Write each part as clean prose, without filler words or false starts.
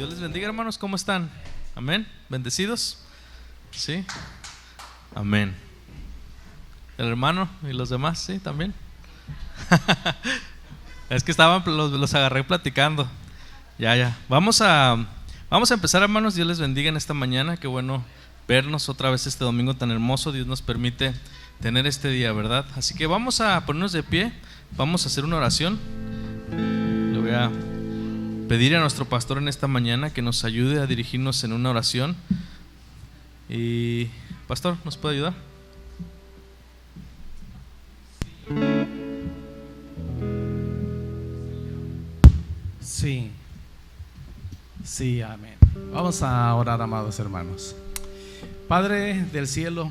Dios les bendiga, hermanos, ¿cómo están? Amén, ¿bendecidos? Sí, amén. El hermano y los demás, sí, también. Es que los agarré platicando. Ya. Vamos a empezar, hermanos. Dios les bendiga en esta mañana. Qué bueno vernos otra vez este domingo tan hermoso. Dios nos permite tener este día, ¿verdad? Así que vamos a ponernos de pie. Vamos a hacer una oración. Le voy a pedir a nuestro pastor en esta mañana que nos ayude a dirigirnos en una oración. Y pastor, ¿nos puede ayudar? Sí, amén. Vamos a orar, amados hermanos. Padre del cielo,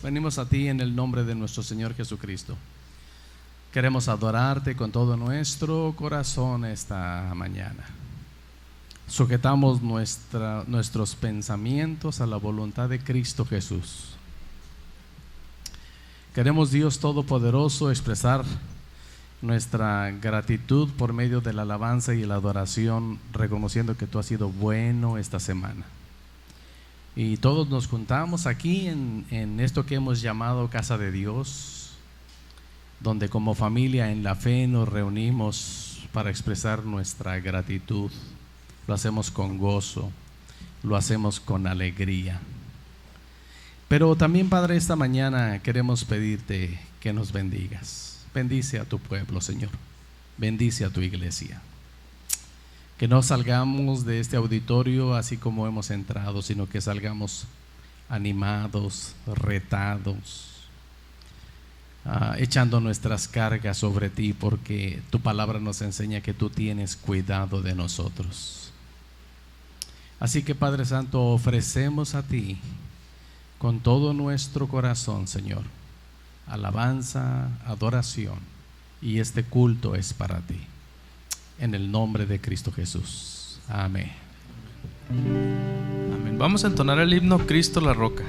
venimos a ti en el nombre de nuestro Señor Jesucristo. Queremos adorarte con todo nuestro corazón esta mañana. Sujetamos nuestros pensamientos a la voluntad de Cristo Jesús. Queremos, Dios Todopoderoso, expresar nuestra gratitud por medio de la alabanza y la adoración, reconociendo que tú has sido bueno esta semana. Y todos nos juntamos aquí en esto que hemos llamado Casa de Dios, donde como familia en la fe nos reunimos para expresar nuestra gratitud. Lo hacemos con gozo, lo hacemos con alegría. Pero también, Padre, esta mañana queremos pedirte que nos bendigas. Bendice a tu pueblo, Señor. Bendice a tu iglesia. Que no salgamos de este auditorio así como hemos entrado, sino que salgamos animados, retados, echando nuestras cargas sobre ti, porque tu palabra nos enseña que tú tienes cuidado de nosotros. Así que, Padre Santo, ofrecemos a ti con todo nuestro corazón, Señor, alabanza, adoración, y este culto es para ti, en el nombre de Cristo Jesús. Amén. Amén. Vamos a entonar el himno Cristo la roca.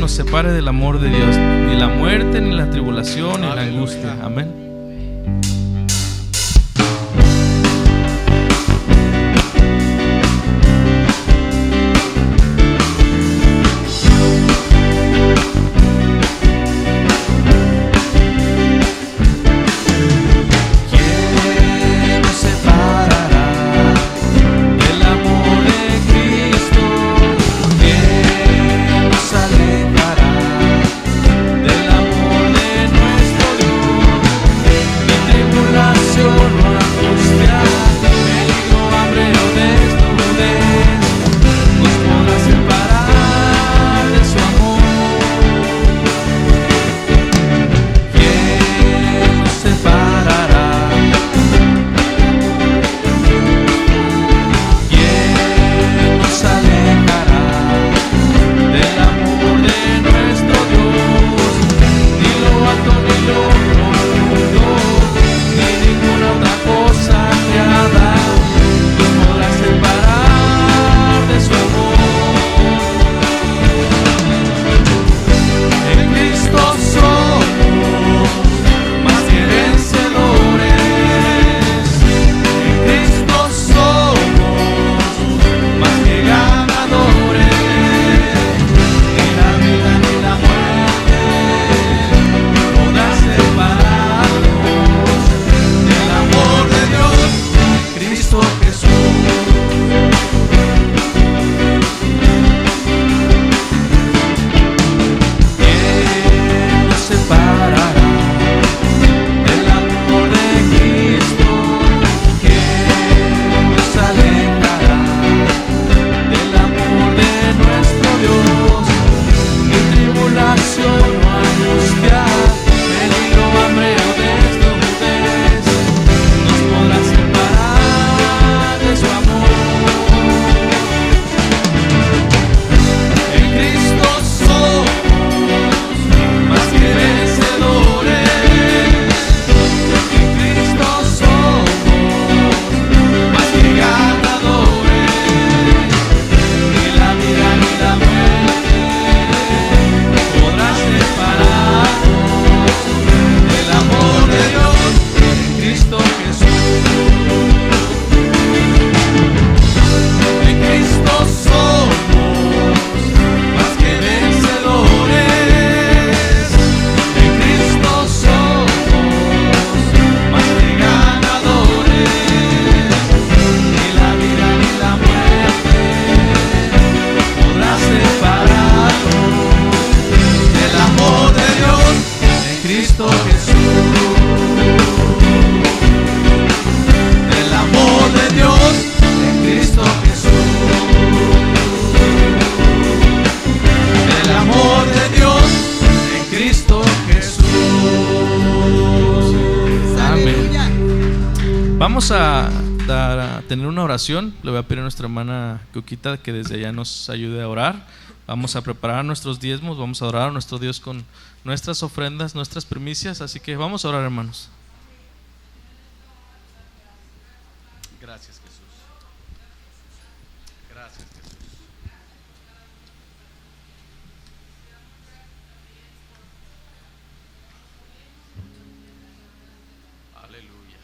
Separe del amor de Dios, ni la muerte, ni la tribulación, ni la angustia. Amén. Vamos a tener una oración. Le voy a pedir a nuestra hermana Coquita que desde allá nos ayude a orar. Vamos a preparar nuestros diezmos, vamos a orar a nuestro Dios con nuestras ofrendas, nuestras primicias. Así que vamos a orar, hermanos. Gracias, Jesús. Gracias, Jesús. Aleluya.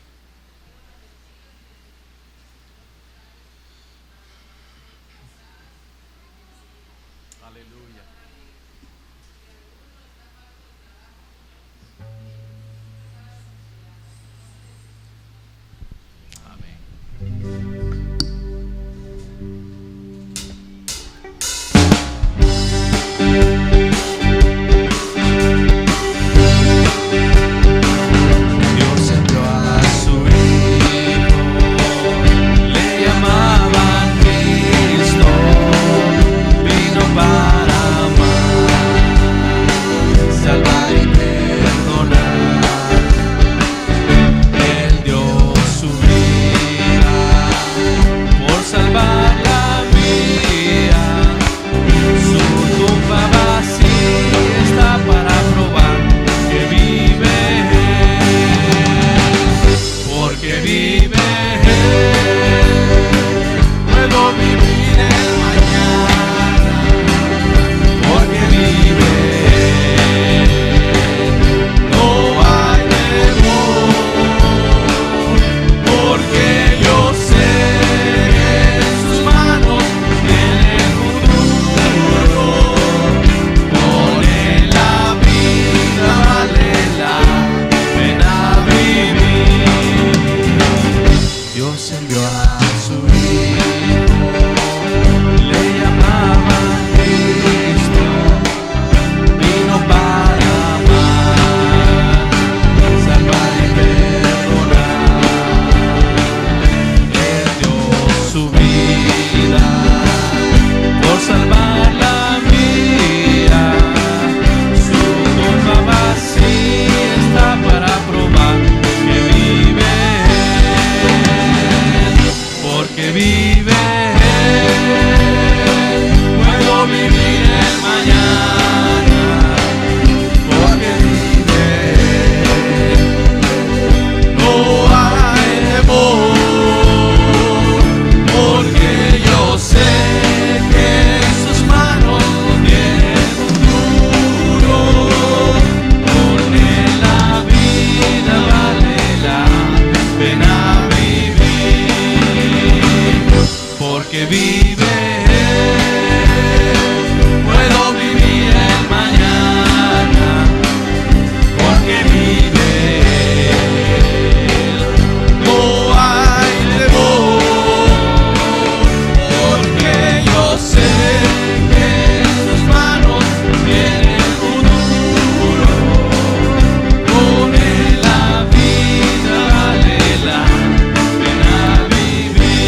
Aleluya. Amén. Dios envió a su Hijo, le llamaban Cristo, vino para amar, salvar y perdonar. Él dio su vida por salvar la mía. Su tumba vacía está para probar que vive Él, porque vive Él. Puedo vivir el mañana, porque vive Él. No hay temor, porque yo sé que en sus manos tiene el futuro. Con Él la vida vale la pena vivir. Dios envió a su Hijo, le llamaba Cristo, vino para amar, salvar y perdonar. Él dio su vida por salvar la mía. Su tumba vacía está para probar que vive Él, porque vive Él. Puedo vivir el mañana, porque vive Él. No hay temor, porque yo sé que en sus manos tiene el futuro. Con Él la vida vale la pena vivir, porque vive Él. Puedo vivir el mañana, porque vive Él. No hay temor, porque yo sé que en sus manos tiene el futuro. Con Él la vida vale la pena vivir.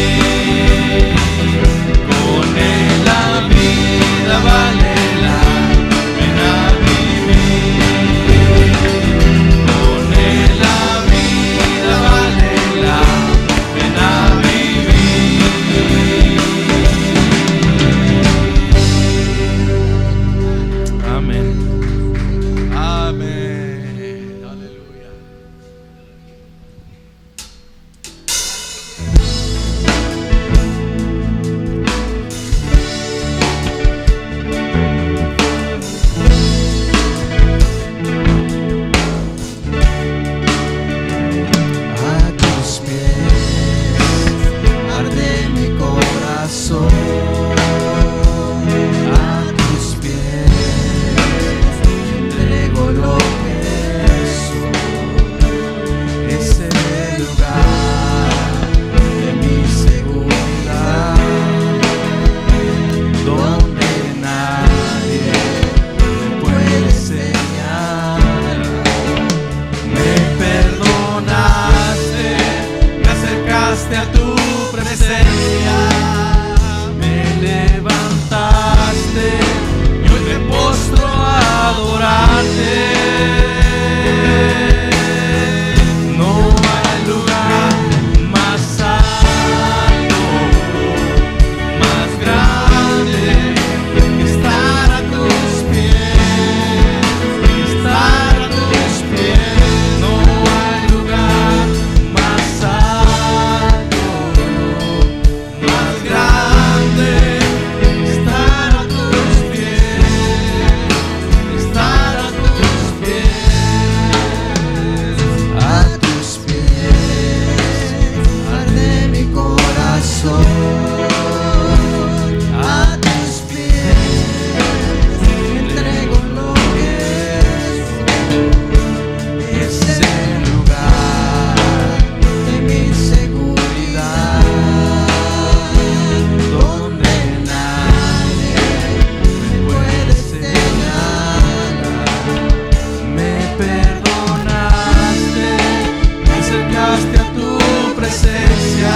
llegaste a tu presencia,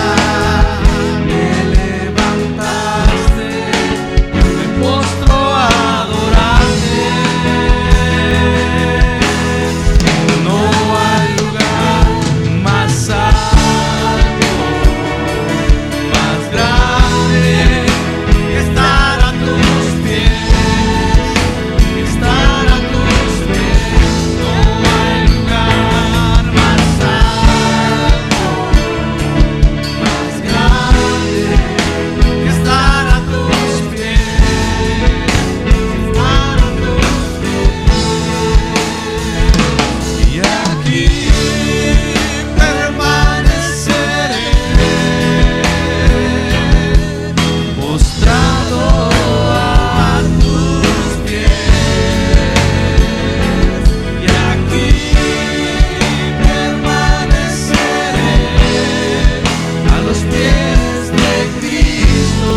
me levantaste, me postro a adorarte. No hay lugar más alto, más grande que estar a tus pies, que estar a tus pies. No hay lugar más alto, más grande que estar a tus pies, estar a tus pies. Y aquí permaneceré postrado a tus pies. Y aquí permaneceré a los pies de Cristo.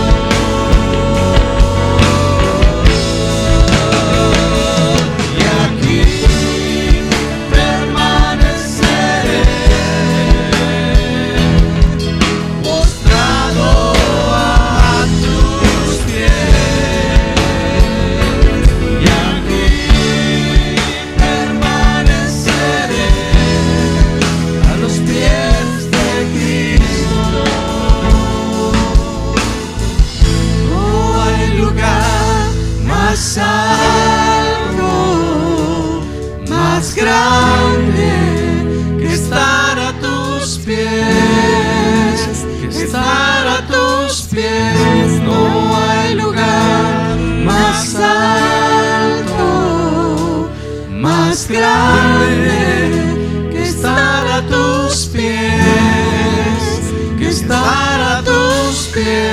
Y aquí permaneceré postrado a tus pies. Y aquí permaneceré a los pies de Cristo. No hay lugar más alto, más grande que estar a tus pies, que estar a tus pies. No hay lugar más alto, más grande que estar a tus pies, que estar a tus pies.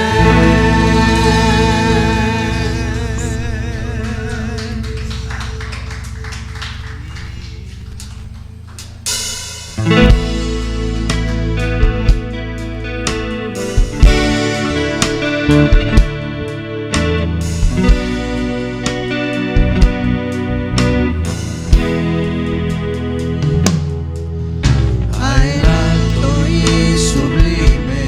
Hay alto y sublime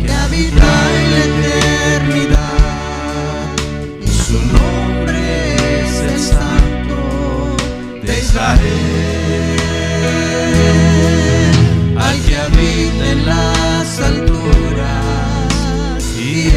que habita en la eternidad, y su nombre es el Santo de Israel, al que habita en las alturas y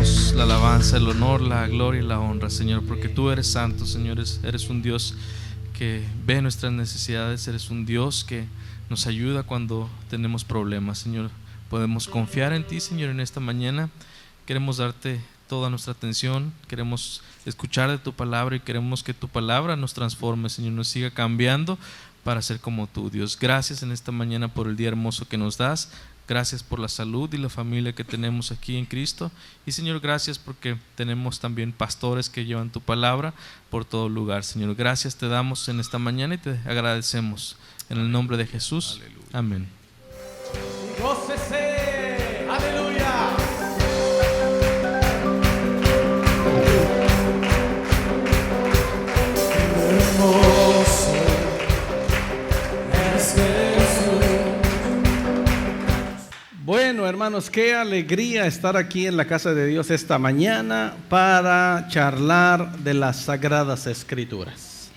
damos la alabanza, el honor, la gloria y la honra, Señor, porque tú eres santo, Señor, eres un Dios que ve nuestras necesidades, eres un Dios que nos ayuda cuando tenemos problemas, Señor. Podemos confiar en ti, Señor, en esta mañana. Queremos darte toda nuestra atención, queremos escuchar de tu palabra y queremos que tu palabra nos transforme, Señor, nos siga cambiando para ser como tú, Dios. Gracias en esta mañana por el día hermoso que nos das. Gracias por la salud y la familia que tenemos aquí en Cristo. Y Señor, gracias porque tenemos también pastores que llevan tu palabra por todo lugar. Señor, gracias te damos en esta mañana y te agradecemos. En el nombre de Jesús. Aleluya. Amén. Gócese. Aleluya. Hermoso es Jesús. Bueno, hermanos, qué alegría estar aquí en la casa de Dios esta mañana para charlar de las Sagradas Escrituras.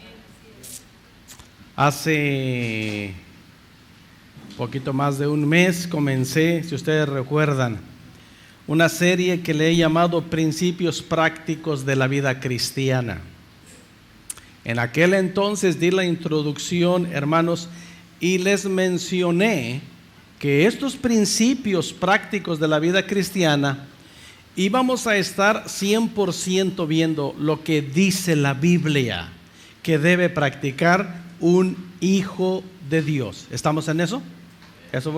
Hace poquito más de un mes comencé, si ustedes recuerdan, una serie que le he llamado Principios Prácticos de la Vida Cristiana. En aquel entonces di la introducción, hermanos, y les mencioné que estos principios prácticos de la vida cristiana íbamos a estar 100% viendo lo que dice la Biblia que debe practicar un hijo de Dios. ¿Estamos en eso?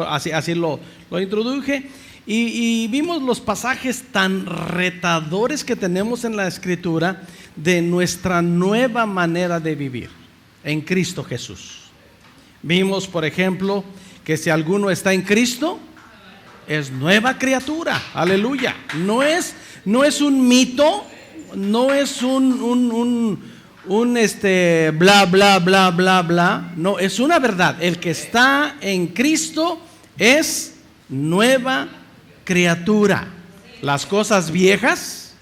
Así lo introduje y vimos los pasajes tan retadores que tenemos en la Escritura de nuestra nueva manera de vivir en Cristo Jesús. Vimos, por ejemplo, que si alguno está en Cristo, es nueva criatura. Aleluya. No es un mito, no es un bla, bla, bla, bla, bla. No, es una verdad. El que está en Cristo es nueva criatura. Las cosas viejas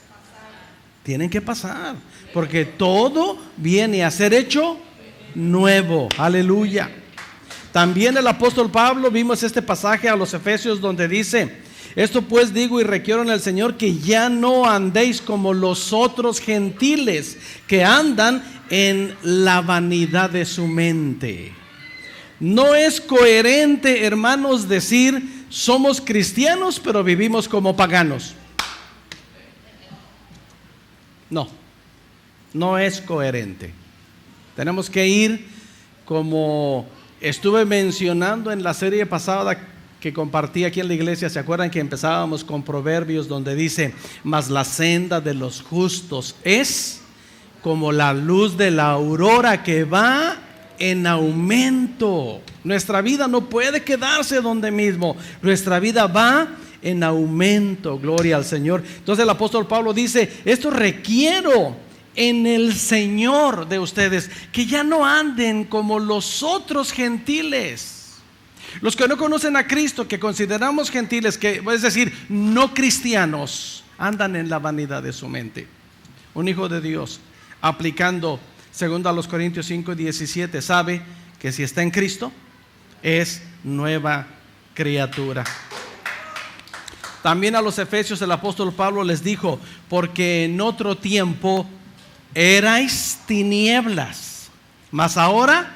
tienen que pasar, porque todo viene a ser hecho nuevo. Aleluya. También el apóstol Pablo, vimos este pasaje a los Efesios donde dice: esto pues digo y requiero en el Señor, que ya no andéis como los otros gentiles que andan en la vanidad de su mente. No es coherente, hermanos, decir somos cristianos pero vivimos como paganos. No es coherente. Tenemos que ir como estuve mencionando en la serie pasada que compartí aquí en la iglesia. ¿Se acuerdan que empezábamos con Proverbios donde dice: mas la senda de los justos es como la luz de la aurora que va en aumento? Nuestra vida no puede quedarse donde mismo, nuestra vida va en aumento. Gloria al Señor. Entonces el apóstol Pablo dice: esto requiero en el Señor de ustedes, que ya no anden como los otros gentiles. Los que no conocen a Cristo, que consideramos gentiles, que es decir, no cristianos, andan en la vanidad de su mente. Un hijo de Dios, aplicando 2 Corintios 5:17, sabe que si está en Cristo, es nueva criatura. También a los Efesios el apóstol Pablo les dijo: porque en otro tiempo erais tinieblas, mas ahora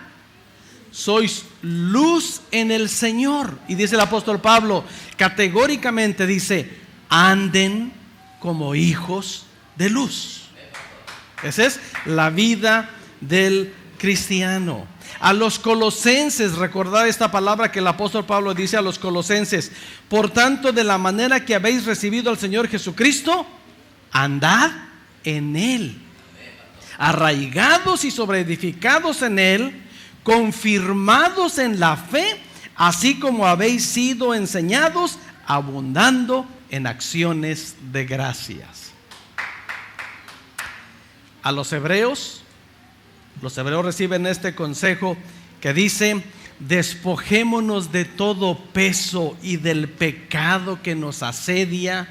sois luz en el Señor. Y dice el apóstol Pablo, categóricamente dice: anden como hijos de luz. Esa es la vida del cristiano. A los colosenses, recordad esta palabra que el apóstol Pablo dice a los colosenses: por tanto, de la manera que habéis recibido al Señor Jesucristo, andad en Él, arraigados y sobreedificados en Él, confirmados en la fe, así como habéis sido enseñados, abundando en acciones de gracias. A los hebreos reciben este consejo que dice: despojémonos de todo peso y del pecado que nos asedia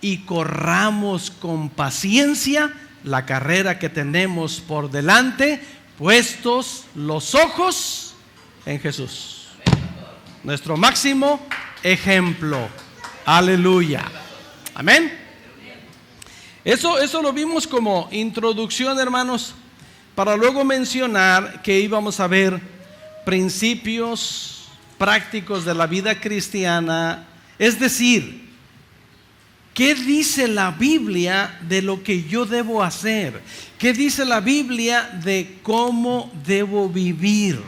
y corramos con paciencia la carrera que tenemos por delante, puestos los ojos en Jesús, nuestro máximo ejemplo. Aleluya. Amén. Eso lo vimos como introducción, hermanos, para luego mencionar que íbamos a ver principios prácticos de la vida cristiana, es decir, ¿qué dice la Biblia de lo que yo debo hacer? ¿Qué dice la Biblia de cómo debo vivir?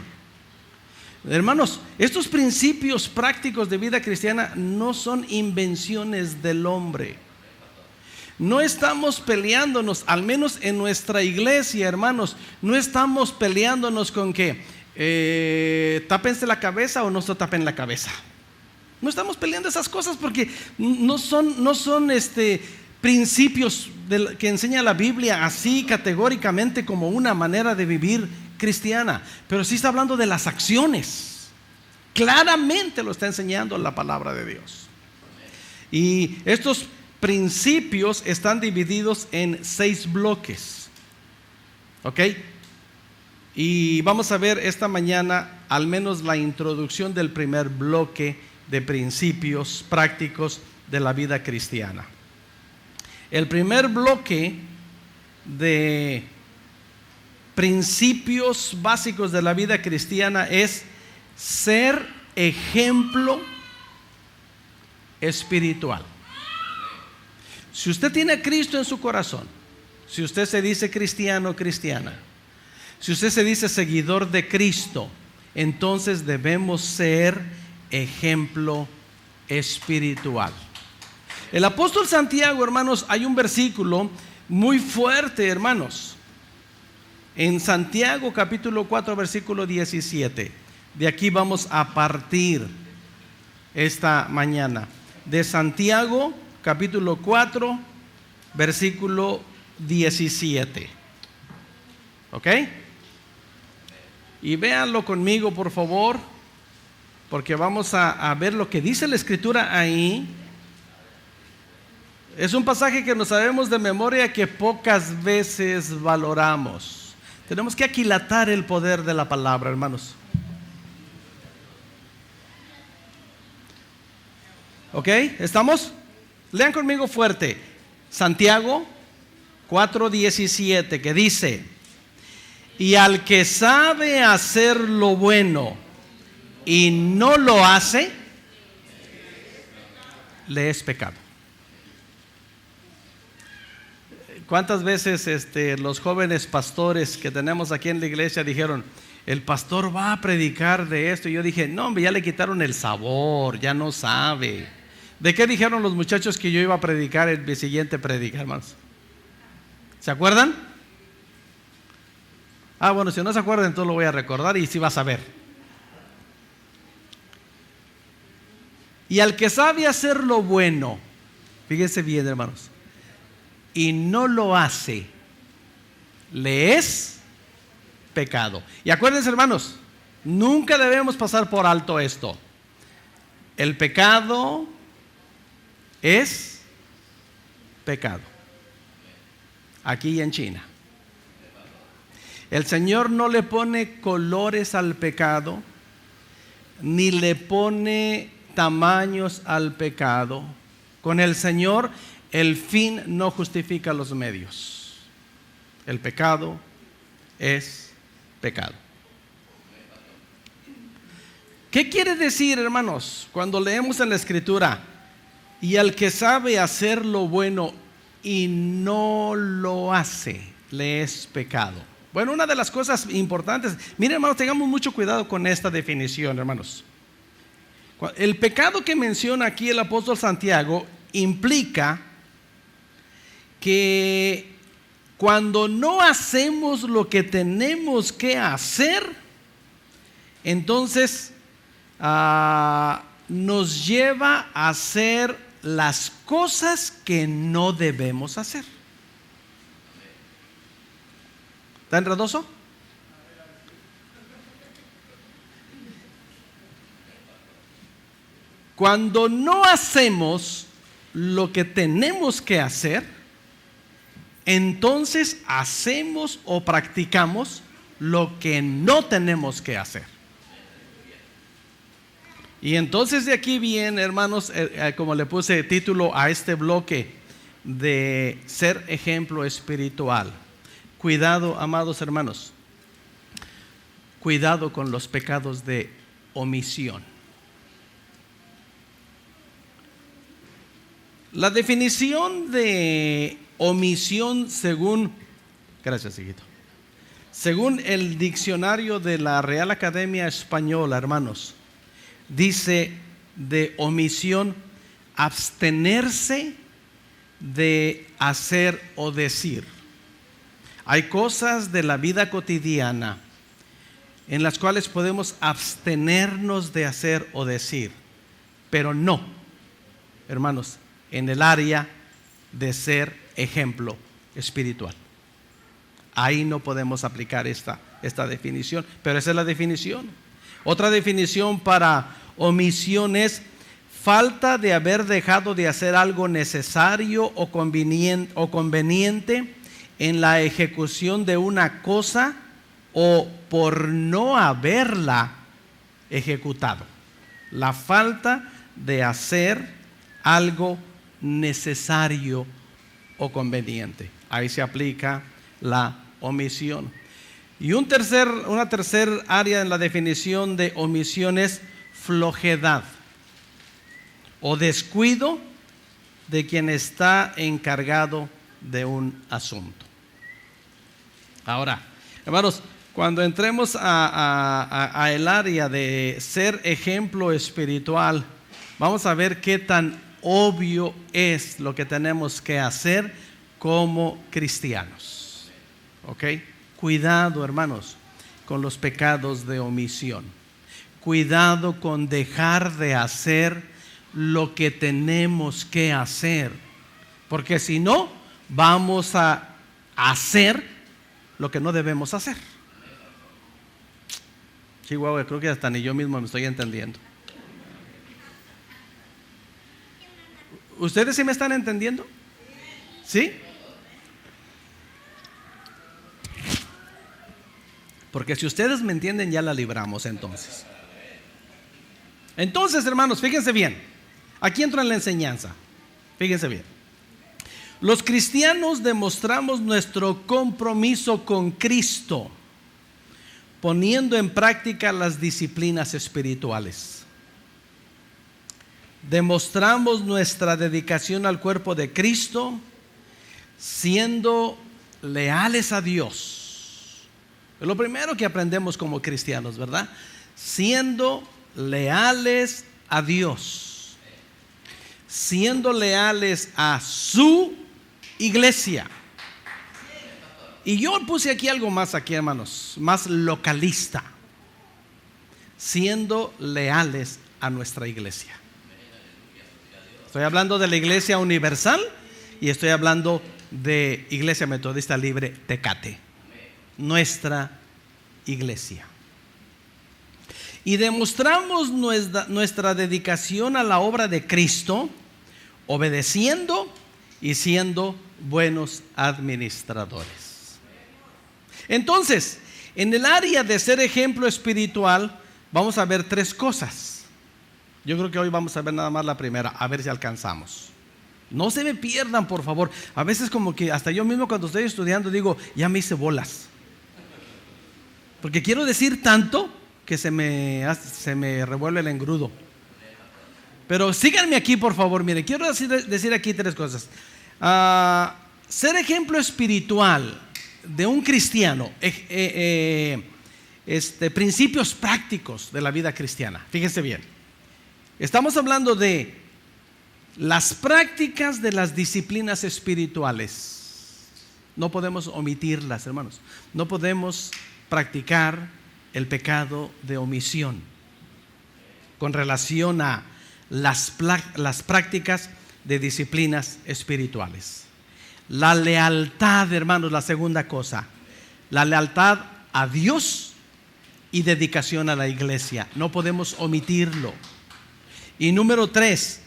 Hermanos, estos principios prácticos de vida cristiana no son invenciones del hombre. No estamos peleándonos, al menos en nuestra iglesia, hermanos, no estamos peleándonos con que tápense la cabeza o no se tapen la cabeza. No estamos peleando esas cosas porque no son principios que enseña la Biblia así categóricamente como una manera de vivir cristiana, pero sí está hablando de las acciones. Claramente lo está enseñando la palabra de Dios. Y estos principios están divididos en 6 bloques. ¿Ok? Y vamos a ver esta mañana al menos la introducción del primer bloque de principios prácticos de la vida cristiana. El primer bloque de principios básicos de la vida cristiana es ser ejemplo espiritual. Si usted tiene a Cristo en su corazón, si usted se dice cristiano o cristiana, si usted se dice seguidor de Cristo, entonces debemos ser ejemplo espiritual. El apóstol Santiago, hermanos, hay un versículo muy fuerte, hermanos, en Santiago capítulo 4 versículo 17. De aquí vamos a partir esta mañana, de Santiago capítulo 4 versículo 17. ¿Ok? Y véanlo conmigo, por favor, porque vamos a ver lo que dice la escritura ahí. Es un pasaje que nos sabemos de memoria, que pocas veces valoramos. Tenemos que aquilatar el poder de la palabra, hermanos. ¿Ok? ¿Estamos? Lean conmigo fuerte. Santiago 4:17, que dice: y al que sabe hacer lo bueno y no lo hace, le es pecado. ¿Cuántas veces los jóvenes pastores que tenemos aquí en la iglesia dijeron: el pastor va a predicar de esto? Y yo dije: no, hombre, ya le quitaron el sabor, ya no sabe. ¿De qué dijeron los muchachos que yo iba a predicar en mi siguiente prédica, hermanos? ¿Se acuerdan? Bueno, si no se acuerdan, entonces lo voy a recordar y sí vas a ver. Y al que sabe hacer lo bueno, fíjense bien, hermanos, y no lo hace, le es pecado. Y acuérdense, hermanos, nunca debemos pasar por alto esto. El pecado es pecado. Aquí y en China. El Señor no le pone colores al pecado, ni le pone tamaños al pecado. Con el Señor, el fin no justifica los medios. El pecado es pecado. ¿Qué quiere decir, hermanos, cuando leemos en la Escritura: y al que sabe hacer lo bueno y no lo hace, le es pecado? Bueno, una de las cosas importantes, miren, hermanos, tengamos mucho cuidado con esta definición, hermanos. El pecado que menciona aquí el apóstol Santiago implica que cuando no hacemos lo que tenemos que hacer, entonces nos lleva a hacer las cosas que no debemos hacer. ¿Está enredoso? Cuando no hacemos lo que tenemos que hacer, entonces hacemos o practicamos lo que no tenemos que hacer. Y entonces de aquí viene, hermanos, como le puse título a este bloque, de ser ejemplo espiritual. Cuidado, amados hermanos, cuidado con los pecados de omisión. La definición de omisión según el diccionario de la Real Academia Española, hermanos, dice de omisión: abstenerse de hacer o decir. Hay cosas de la vida cotidiana en las cuales podemos abstenernos de hacer o decir, pero no, hermanos, en el área de ser ejemplo espiritual. Ahí no podemos aplicar esta definición, pero esa es la definición. Otra definición para omisión es falta de haber dejado de hacer algo necesario o conveniente en la ejecución de una cosa, o por no haberla ejecutado. La falta de hacer algo necesario o conveniente. Ahí se aplica la omisión. Y una tercer área en la definición de omisión es flojedad o descuido de quien está encargado de un asunto. Ahora, hermanos, cuando entremos a el área de ser ejemplo espiritual, vamos a ver qué tan obvio es lo que tenemos que hacer como cristianos. ¿Ok? Cuidado, hermanos, con los pecados de omisión. Cuidado con dejar de hacer lo que tenemos que hacer, porque si no, vamos a hacer lo que no debemos hacer. Chihuahua, creo que hasta ni yo mismo me estoy entendiendo. ¿Ustedes sí me están entendiendo? ¿Sí? Porque si ustedes me entienden, ya la libramos entonces. Entonces, hermanos, fíjense bien. Aquí entra en la enseñanza. Fíjense bien. Los cristianos demostramos nuestro compromiso con Cristo poniendo en práctica las disciplinas espirituales. Demostramos nuestra dedicación al cuerpo de Cristo siendo leales a Dios. Es lo primero que aprendemos como cristianos, ¿verdad? Siendo leales a Dios, siendo leales a su iglesia. Y yo puse aquí algo más aquí, hermanos, más localista, siendo leales a nuestra iglesia. Estoy hablando de la Iglesia Universal y estoy hablando de Iglesia Metodista Libre Tecate, nuestra iglesia. Y demostramos nuestra dedicación a la obra de Cristo, obedeciendo y siendo buenos administradores. Entonces, en el área de ser ejemplo espiritual, vamos a ver tres cosas. Yo creo que hoy vamos a ver nada más la primera, a ver si alcanzamos. No se me pierdan, por favor. A veces como que hasta yo mismo cuando estoy estudiando digo, ya me hice bolas. Porque quiero decir tanto que se me revuelve el engrudo. Pero síganme aquí, por favor. Miren, quiero decir aquí tres cosas. Ser ejemplo espiritual de un cristiano, principios prácticos de la vida cristiana. Fíjense bien. Estamos hablando de las prácticas de las disciplinas espirituales. No podemos omitirlas, hermanos. No podemos practicar el pecado de omisión con relación a las prácticas de disciplinas espirituales. La lealtad, hermanos, la segunda cosa. La lealtad a Dios y dedicación a la iglesia. No podemos omitirlo. Y número 3,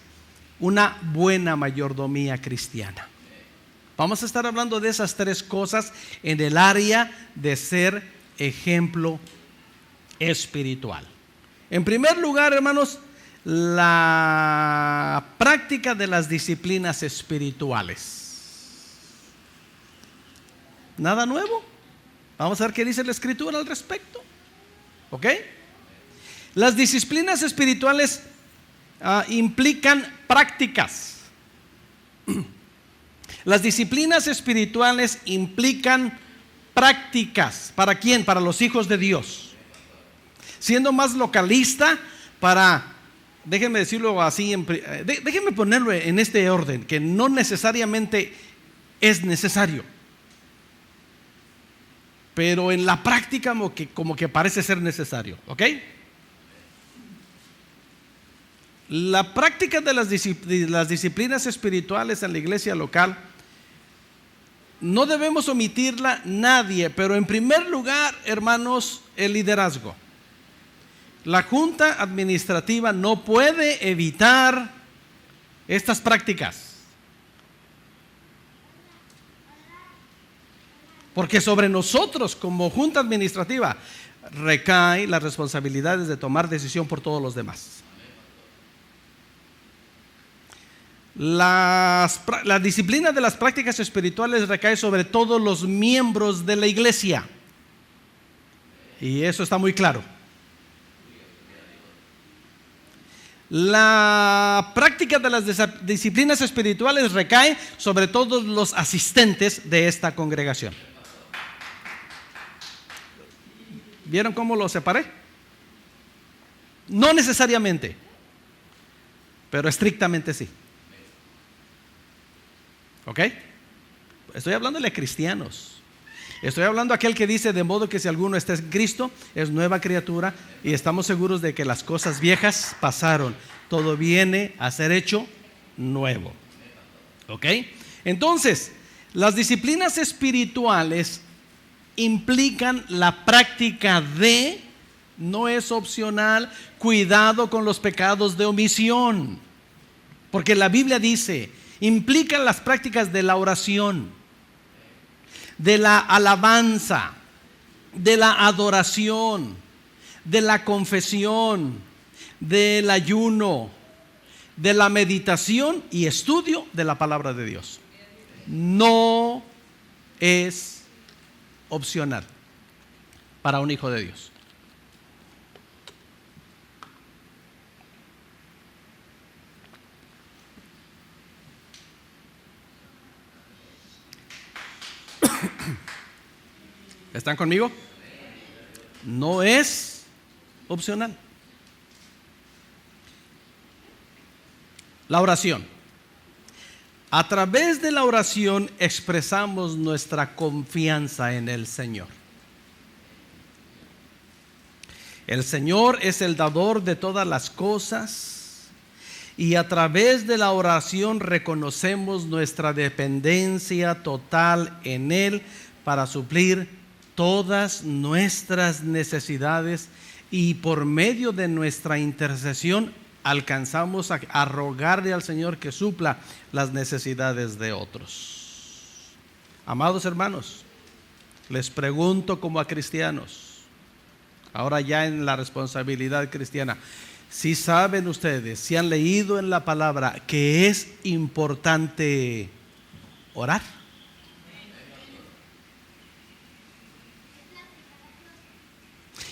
una buena mayordomía cristiana. Vamos a estar hablando de esas tres cosas en el área de ser ejemplo espiritual. En primer lugar, hermanos, la práctica de las disciplinas espirituales. Nada nuevo. Vamos a ver qué dice la Escritura al respecto. ¿Ok? Las disciplinas espirituales implican prácticas. Las disciplinas espirituales implican prácticas. ¿Para quién? Para los hijos de Dios. Siendo más localista, déjenme decirlo así, déjenme ponerlo en este orden, que no necesariamente es necesario, pero en la práctica como que parece ser necesario. ¿Ok? La práctica de las disciplinas espirituales en la iglesia local no debemos omitirla nadie, pero en primer lugar, hermanos, el liderazgo. La junta administrativa no puede evitar estas prácticas, porque sobre nosotros como junta administrativa recae las responsabilidades de tomar decisión por todos los demás. La disciplina de las prácticas espirituales recae sobre todos los miembros de la iglesia, y eso está muy claro. La práctica de las disciplinas espirituales recae sobre todos los asistentes de esta congregación. ¿Vieron cómo lo separé? No necesariamente, pero estrictamente sí. ¿Ok? Estoy hablándole a cristianos. Estoy hablando a aquel que dice: de modo que si alguno está en Cristo, es nueva criatura, y estamos seguros de que las cosas viejas pasaron, todo viene a ser hecho nuevo. ¿Ok? Entonces, las disciplinas espirituales implican la práctica de, no es opcional, cuidado con los pecados de omisión, porque la Biblia dice, implican las prácticas de la oración, de la alabanza, de la adoración, de la confesión, del ayuno, de la meditación y estudio de la palabra de Dios. No es opcional para un hijo de Dios. ¿Están conmigo? No es opcional. La oración. A través de la oración expresamos nuestra confianza en el Señor. El Señor es el dador de todas las cosas, y a través de la oración reconocemos nuestra dependencia total en Él para suplir todas nuestras necesidades, y por medio de nuestra intercesión alcanzamos a rogarle al Señor que supla las necesidades de otros. Amados hermanos, les pregunto como a cristianos, ahora ya en la responsabilidad cristiana, si saben ustedes, si han leído en la palabra que es importante orar.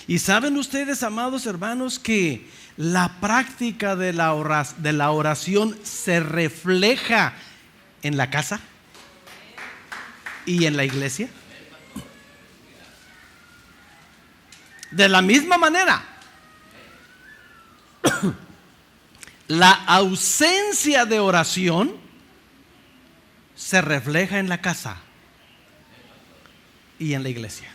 Y saben ustedes, amados hermanos, que la práctica de la oración se refleja en la casa y en la iglesia. De la misma manera, la ausencia de oración se refleja en la casa y en la iglesia.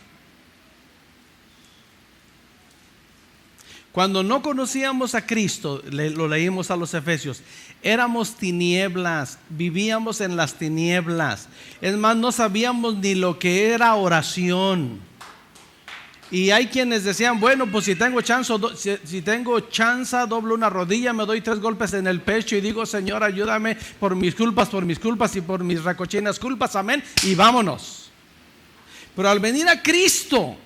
Cuando no conocíamos a Cristo, lo leímos a los Efesios, éramos tinieblas, vivíamos en las tinieblas. Es más, no sabíamos ni lo que era oración. Y hay quienes decían, bueno, pues si tengo chance, doblo una rodilla, me doy 3 golpes en el pecho y digo, Señor, ayúdame por mis culpas y por mis recochinas culpas, amén, y vámonos. Pero al venir a Cristo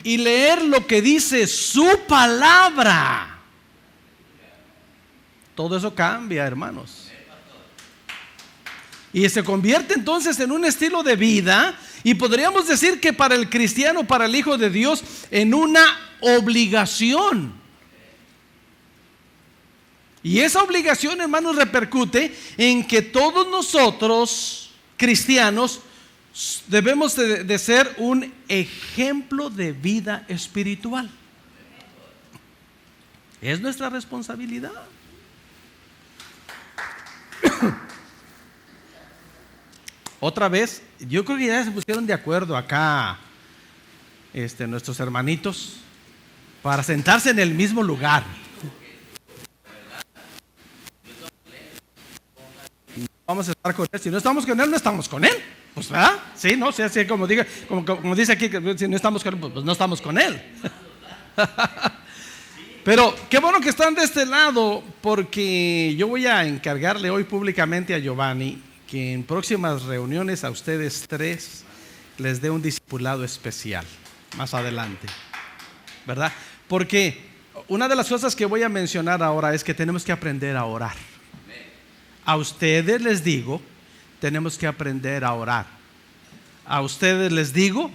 y leer lo que dice su palabra, todo eso cambia, hermanos. Y se convierte entonces en un estilo de vida, y podríamos decir que para el cristiano, para el Hijo de Dios, en una obligación. Y esa obligación, hermanos, repercute en que todos nosotros, cristianos, debemos de ser un ejemplo de vida espiritual. Es nuestra responsabilidad. Otra vez, yo creo que ya se pusieron de acuerdo acá nuestros hermanitos para sentarse en el mismo lugar. Vamos a estar con él. Si no estamos con él, no estamos con él. Pues ¿verdad? Sí, no, sí, así como dice aquí, que si no estamos con él, pues no estamos con él. Pero qué bueno que están de este lado, porque yo voy a encargarle hoy públicamente a Giovanni que en próximas reuniones a ustedes tres les dé un discipulado especial más adelante, ¿verdad? Porque una de las cosas que voy a mencionar ahora es que tenemos que aprender a orar. A ustedes les digo, tenemos que aprender a orar. A ustedes les digo,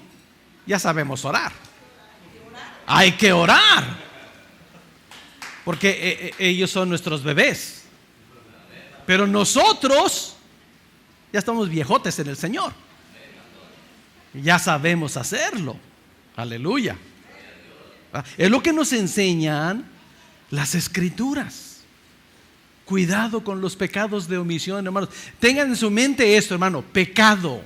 ya sabemos orar. Hay que orar, porque ellos son nuestros bebés. Pero nosotros ya estamos viejotes en el Señor. Ya sabemos hacerlo. Aleluya. Es lo que nos enseñan las Escrituras. Cuidado con los pecados de omisión, hermanos. Tengan en su mente esto, hermano. Pecado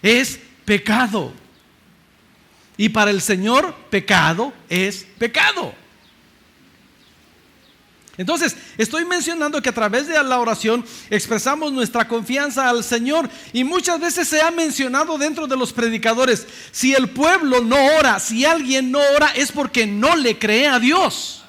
es pecado. Y para el Señor, pecado es pecado. Entonces, estoy mencionando que a través de la oración expresamos nuestra confianza al Señor, y muchas veces se ha mencionado dentro de los predicadores: si el pueblo no ora, si alguien no ora, es porque no le cree a Dios.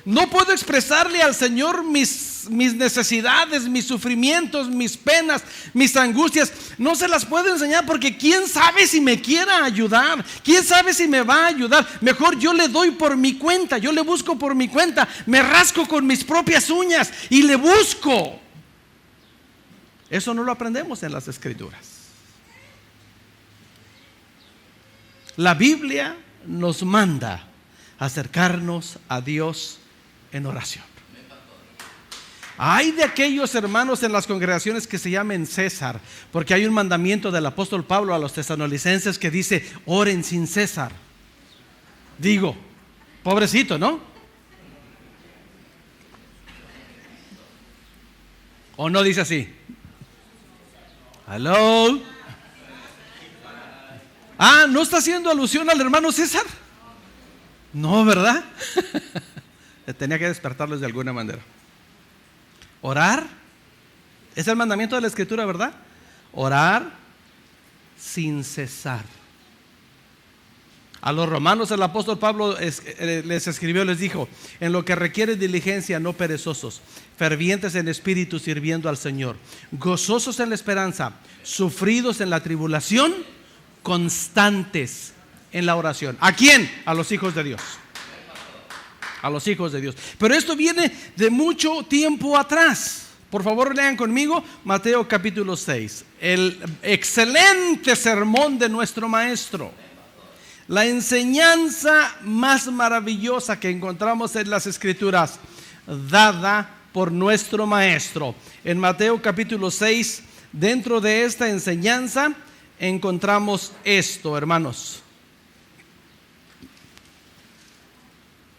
No puedo expresarle al Señor mis necesidades, mis sufrimientos, mis penas, mis angustias. No se las puedo enseñar, porque quién sabe si me quiera ayudar, quién sabe si me va a ayudar. Mejor yo le doy por mi cuenta, yo le busco por mi cuenta, me rasco con mis propias uñas y le busco. Eso no lo aprendemos en las Escrituras. La Biblia nos manda acercarnos a Dios en oración. Hay de aquellos hermanos en las congregaciones que se llamen César, porque hay un mandamiento del apóstol Pablo a los tesalonicenses que dice: oren sin cesar. Digo, pobrecito, ¿no? ¿O no dice así? Hello. ¿No está haciendo alusión al hermano César? No, ¿verdad? Tenía que despertarlos de alguna manera. Orar es el mandamiento de la Escritura, ¿verdad? Orar sin cesar. A los romanos el apóstol Pablo les escribió, les dijo: en lo que requiere diligencia, no perezosos, fervientes en espíritu, sirviendo al Señor, gozosos en la esperanza, sufridos en la tribulación, constantes en la oración. ¿A quién? A los hijos de Dios. A los hijos de Dios. Pero esto viene de mucho tiempo atrás. Por favor, lean conmigo Mateo capítulo 6, el excelente sermón de nuestro maestro, la enseñanza más maravillosa que encontramos en las Escrituras, dada por nuestro maestro. En Mateo capítulo 6, dentro de esta enseñanza encontramos esto, hermanos.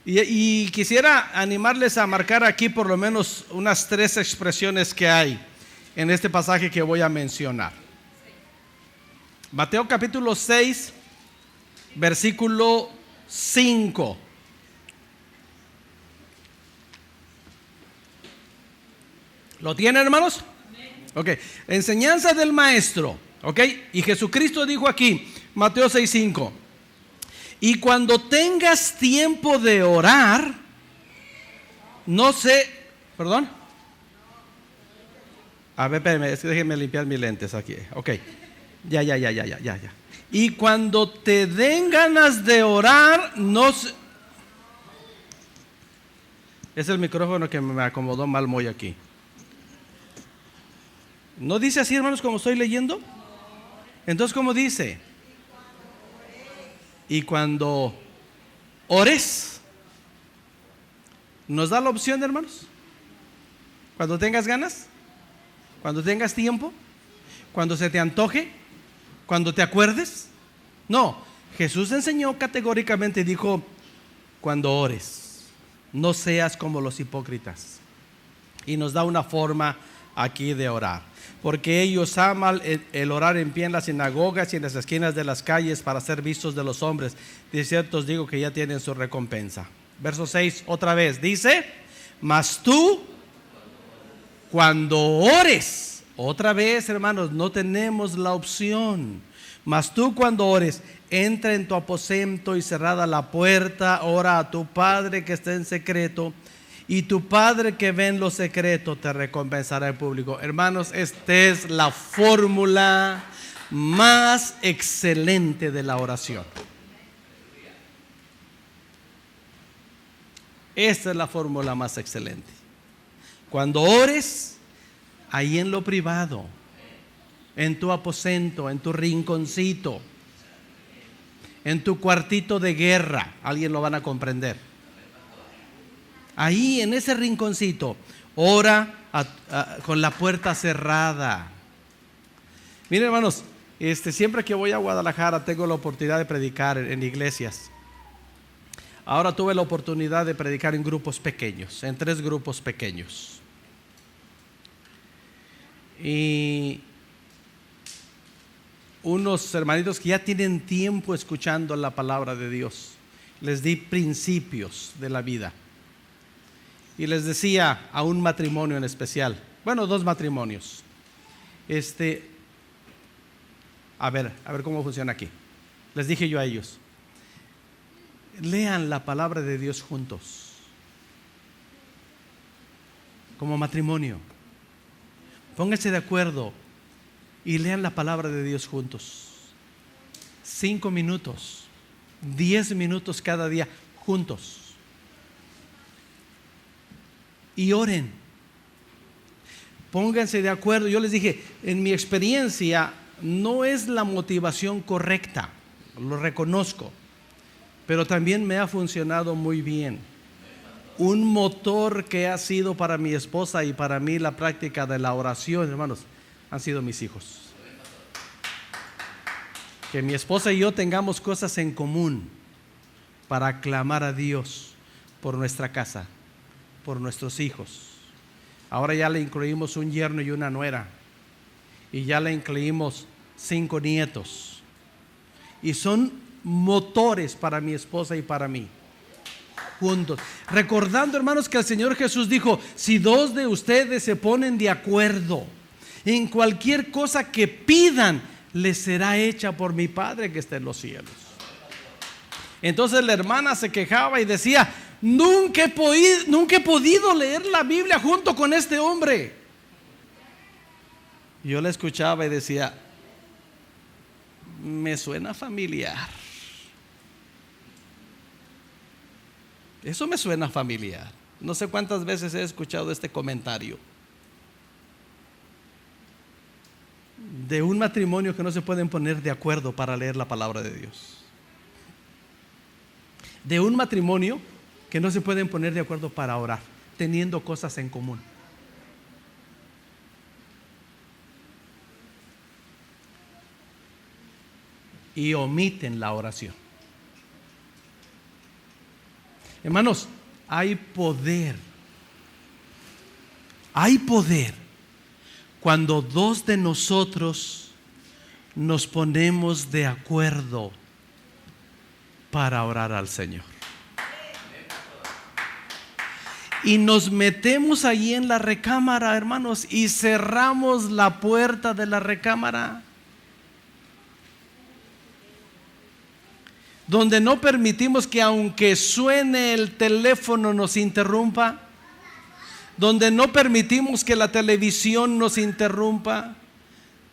Y quisiera animarles a marcar aquí por lo menos unas 3 expresiones que hay en este pasaje que voy a mencionar. Mateo capítulo 6, versículo 5. ¿Lo tienen, hermanos? Ok, enseñanza del maestro. Ok, y Jesucristo dijo aquí, Mateo 6:5: y cuando tengas tiempo de orar, perdón. A ver, espérenme, déjenme limpiar mis lentes aquí. Ok, ya. Y cuando te den ganas de orar, es el micrófono que me acomodó mal muy aquí. ¿No dice así, hermanos, como estoy leyendo? Entonces, ¿cómo dice? Y cuando ores, ¿nos da la opción, hermanos? Cuando tengas ganas, cuando tengas tiempo, cuando se te antoje, cuando te acuerdes. No, Jesús enseñó categóricamente y dijo: cuando ores, no seas como los hipócritas. Y nos da una forma aquí de orar, porque ellos aman el orar en pie en las sinagogas y en las esquinas de las calles para ser vistos de los hombres. De cierto os digo que ya tienen su recompensa. Verso 6 otra vez dice: mas tú cuando ores, otra vez, hermanos, no tenemos la opción. Mas tú cuando ores, entra en tu aposento y cerrada la puerta, ora a tu Padre que está en secreto, y tu Padre que ve en lo secreto te recompensará en público. Hermanos, esta es la fórmula más excelente de la oración. Esta es la fórmula más excelente. Cuando ores, ahí en lo privado, en tu aposento, en tu rinconcito, en tu cuartito de guerra, alguien lo van a comprender. Ahí en ese rinconcito, ora con la puerta cerrada. Miren, hermanos, siempre que voy a Guadalajara tengo la oportunidad de predicar en iglesias. Ahora tuve la oportunidad de predicar en grupos pequeños, en 3 grupos pequeños. Y unos hermanitos que ya tienen tiempo escuchando la palabra de Dios, les di principios de la vida. Y les decía a un matrimonio en especial, bueno, 2 matrimonios, a ver cómo funciona aquí. Les dije yo a ellos: lean la palabra de Dios juntos, como matrimonio. Pónganse de acuerdo y lean la palabra de Dios juntos. 5 minutos, 10 minutos cada día juntos. Y oren. Pónganse de acuerdo. Yo les dije, en mi experiencia no es la motivación correcta, lo reconozco, pero también me ha funcionado muy bien. Un motor que ha sido para mi esposa y para mí la práctica de la oración, hermanos, han sido mis hijos. Que mi esposa y yo tengamos cosas en común para clamar a Dios por nuestra casa, por nuestros hijos. Ahora ya le incluimos un yerno y una nuera, y ya le incluimos 5 nietos, y son motores para mi esposa y para mí, juntos, recordando, hermanos, que el Señor Jesús dijo: si 2 de ustedes se ponen de acuerdo en cualquier cosa que pidan, les será hecha por mi Padre que está en los cielos. Entonces la hermana se quejaba y decía: nunca he podido leer la Biblia junto con este hombre. Yo la escuchaba y decía: me suena familiar. Eso me suena familiar. No sé cuántas veces he escuchado este comentario de un matrimonio que no se pueden poner de acuerdo para leer la palabra de Dios. De un matrimonio que no se pueden poner de acuerdo para orar, teniendo cosas en común. Y omiten la oración. Hermanos, hay poder cuando 2 de nosotros nos ponemos de acuerdo para orar al Señor. Y nos metemos allí en la recámara, hermanos, y cerramos la puerta de la recámara, donde no permitimos que aunque suene el teléfono nos interrumpa, donde no permitimos que la televisión nos interrumpa,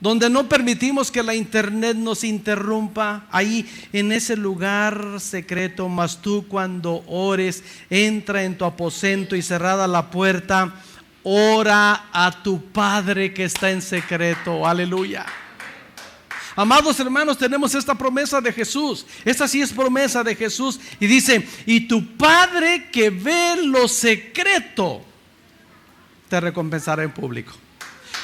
donde no permitimos que la internet nos interrumpa. Ahí en ese lugar secreto, mas tú cuando ores, entra en tu aposento y cerrada la puerta, ora a tu Padre que está en secreto. Aleluya. Amados hermanos, tenemos esta promesa de Jesús. Esta sí es promesa de Jesús. Y dice, y tu Padre que ve lo secreto, te recompensará en público.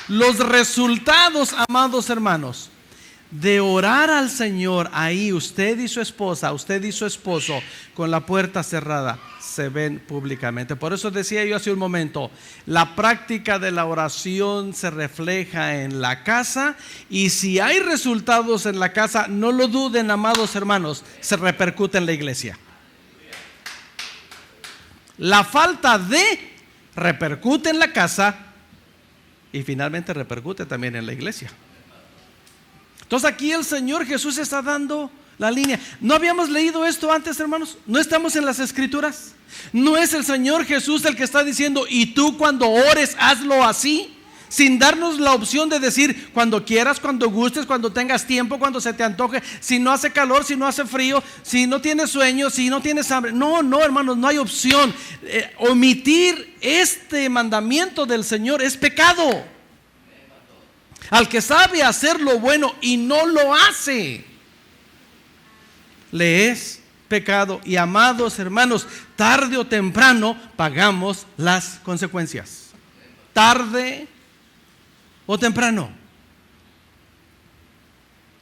Los resultados, amados hermanos, de orar al Señor ahí, usted y su esposa, usted y su esposo, con la puerta cerrada, se ven públicamente. Por eso decía yo hace un momento, la práctica de la oración se refleja en la casa, y si hay resultados en la casa, no lo duden, amados hermanos, se repercute en la iglesia. La falta de repercute en la casa y finalmente repercute también en la iglesia. Entonces aquí el Señor Jesús está dando la línea. ¿No habíamos leído esto antes, hermanos? ¿No estamos en las Escrituras? ¿No es el Señor Jesús el que está diciendo, y tú cuando ores hazlo así? Sin darnos la opción de decir cuando quieras, cuando gustes, cuando tengas tiempo, cuando se te antoje, si no hace calor, si no hace frío, si no tienes sueño, si no tienes hambre. No, hermanos, no hay opción. Omitir este mandamiento del Señor es pecado. Al que sabe hacer lo bueno y no lo hace, le es pecado. Y amados hermanos, tarde o temprano pagamos las consecuencias. Tarde o temprano.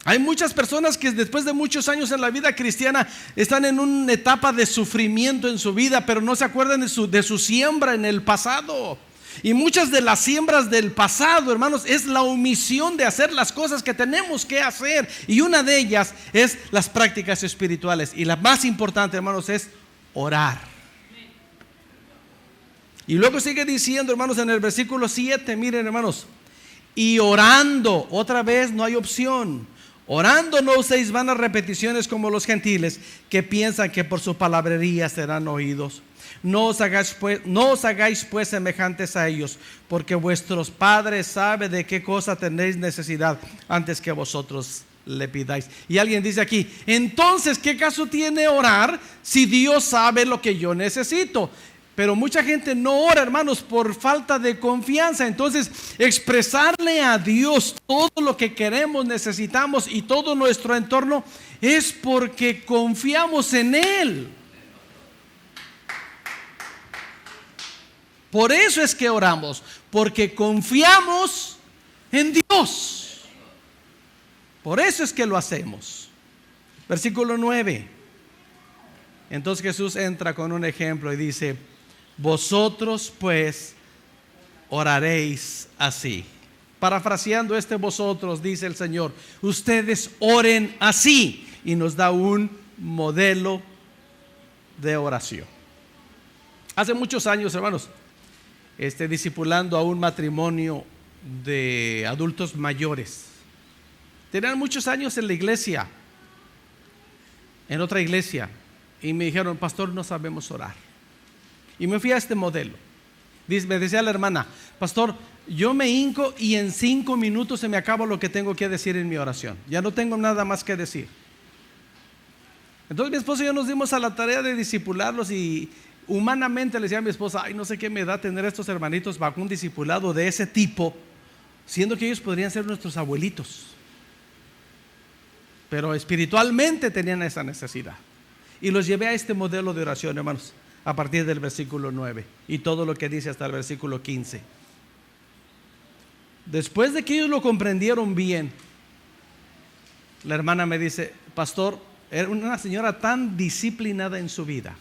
Hay muchas personas que después de muchos años en la vida cristiana están en una etapa de sufrimiento en su vida, pero no se acuerdan de su siembra en el pasado. Y muchas de las siembras del pasado, hermanos, es la omisión de hacer las cosas que tenemos que hacer. Y una de ellas es las prácticas espirituales. Y la más importante, hermanos, es orar. Y luego sigue diciendo, hermanos, en el versículo 7, miren, hermanos, y orando, otra vez no hay opción. Orando no uséis vanas repeticiones como los gentiles, que piensan que por su palabrería serán oídos. No os hagáis pues semejantes a ellos, porque vuestros padres saben de qué cosa tenéis necesidad antes que vosotros le pidáis. Y alguien dice aquí, entonces, ¿qué caso tiene orar si Dios sabe lo que yo necesito? Pero mucha gente no ora, hermanos, por falta de confianza. Entonces, expresarle a Dios todo lo que queremos, necesitamos y todo nuestro entorno es porque confiamos en Él. Por eso es que oramos, porque confiamos en Dios. Por eso es que lo hacemos. Versículo 9. Entonces Jesús entra con un ejemplo y dice, vosotros pues oraréis así. Parafraseando vosotros, dice el Señor, ustedes oren así, y nos da un modelo de oración. Hace muchos años, hermanos, discipulando a un matrimonio de adultos mayores. Tenían muchos años en la iglesia, en otra iglesia, y me dijeron, pastor, no sabemos orar. Y me fui a este modelo. Me decía la hermana, pastor, yo me hinco y en 5 minutos se me acaba lo que tengo que decir en mi oración. Ya no tengo nada más que decir. Entonces mi esposo y yo nos dimos a la tarea de discipularlos, y humanamente le decía a mi esposa, ay, no sé qué me da tener estos hermanitos bajo un discipulado de ese tipo, siendo que ellos podrían ser nuestros abuelitos. Pero espiritualmente tenían esa necesidad. Y los llevé a este modelo de oración, hermanos, a partir del versículo 9 y todo lo que dice hasta el versículo 15. Después de que ellos lo comprendieron bien, la hermana me dice, pastor, era una señora tan disciplinada en su vida,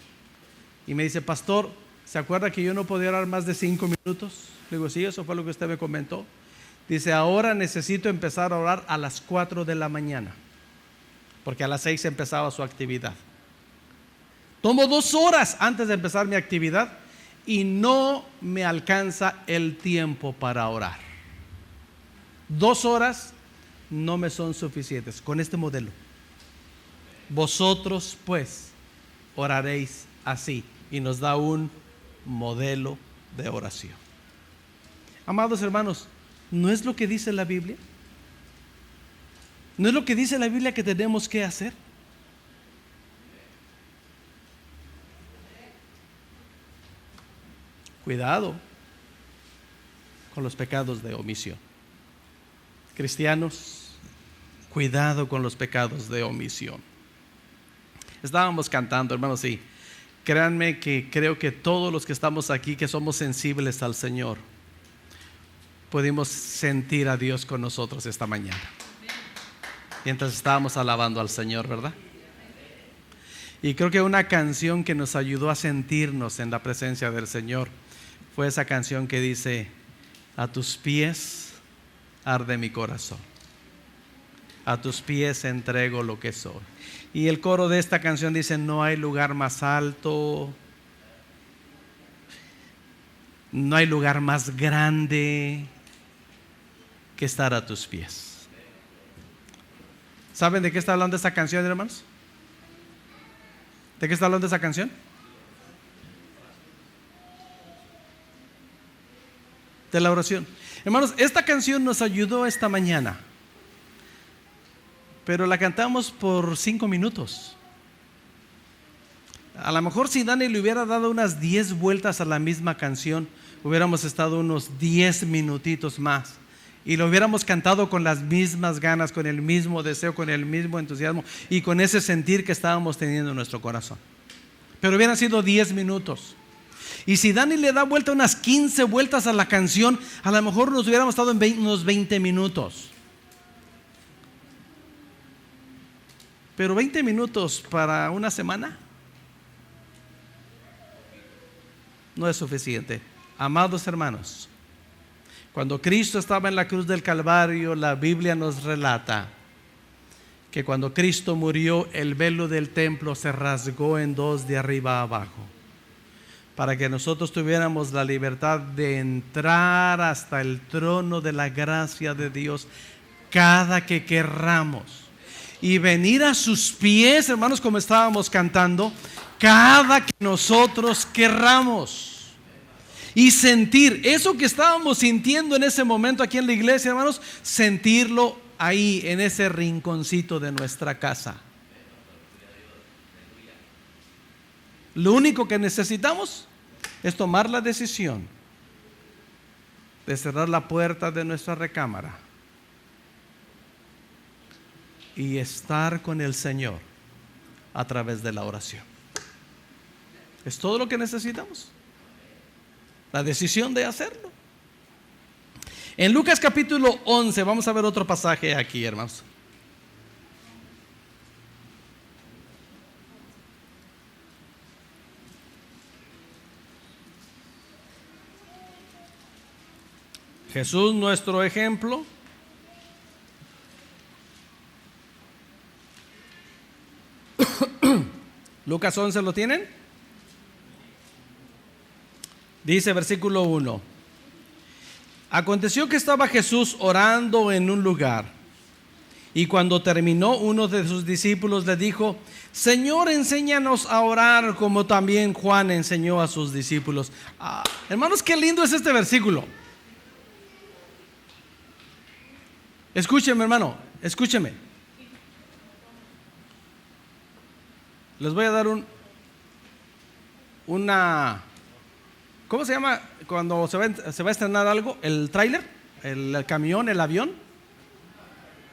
y me dice, pastor, ¿se acuerda que yo no podía orar más de 5 minutos? Le digo, sí, eso fue lo que usted me comentó. Dice, ahora necesito empezar a orar a las 4 de la mañana, porque a las 6 empezaba su actividad. Tomo 2 horas antes de empezar mi actividad y no me alcanza el tiempo para orar. 2 horas no me son suficientes con este modelo. Vosotros pues oraréis así, y nos da un modelo de oración. Amados hermanos, ¿no es lo que dice la Biblia? ¿No es lo que dice la Biblia que tenemos que hacer? Cuidado, con los pecados de omisión. Cristianos, cuidado con los pecados de omisión. Estábamos cantando, hermanos, y créanme que creo que todos los que estamos aquí, que somos sensibles al Señor, pudimos sentir a Dios con nosotros esta mañana. Mientras estábamos alabando al Señor, ¿verdad? Y creo que una canción que nos ayudó a sentirnos en la presencia del Señor fue esa canción que dice: a tus pies arde mi corazón, a tus pies entrego lo que soy. Y el coro de esta canción dice: no hay lugar más alto, no hay lugar más grande que estar a tus pies. ¿Saben de qué está hablando esta canción, hermanos? ¿De qué está hablando esa canción? De la oración. Hermanos, esta canción nos ayudó esta mañana, pero la cantamos por 5 minutos. A lo mejor si Dani le hubiera dado unas 10 vueltas a la misma canción, hubiéramos estado unos 10 minutitos más y lo hubiéramos cantado con las mismas ganas, con el mismo deseo, con el mismo entusiasmo y con ese sentir que estábamos teniendo en nuestro corazón. Pero hubieran sido 10 minutos. Y si Dani le da vuelta unas 15 vueltas a la canción, a lo mejor nos hubiéramos estado en unos 20 minutos. Pero 20 minutos para una semana no es suficiente. Amados hermanos, cuando Cristo estaba en la cruz del Calvario, la Biblia nos relata que cuando Cristo murió, el velo del templo se rasgó en dos de arriba a abajo, para que nosotros tuviéramos la libertad de entrar hasta el trono de la gracia de Dios cada que querramos y venir a sus pies, hermanos, como estábamos cantando, cada que nosotros querramos. Y sentir eso que estábamos sintiendo en ese momento aquí en la iglesia, hermanos, sentirlo ahí en ese rinconcito de nuestra casa. Lo único que necesitamos es tomar la decisión de cerrar la puerta de nuestra recámara y estar con el Señor a través de la oración. Es todo lo que necesitamos. La decisión de hacerlo. En Lucas capítulo 11, vamos a ver otro pasaje aquí, hermanos. Jesús, nuestro ejemplo. Lucas 11, ¿lo tienen? Dice versículo 1: aconteció que estaba Jesús orando en un lugar, y cuando terminó, uno de sus discípulos le dijo: Señor, enséñanos a orar como también Juan enseñó a sus discípulos. Hermanos, qué lindo es este versículo. Escúcheme, hermano, escúcheme. Les voy a dar una... ¿Cómo se llama cuando se va a estrenar algo? ¿El tráiler? ¿El camión? ¿El avión?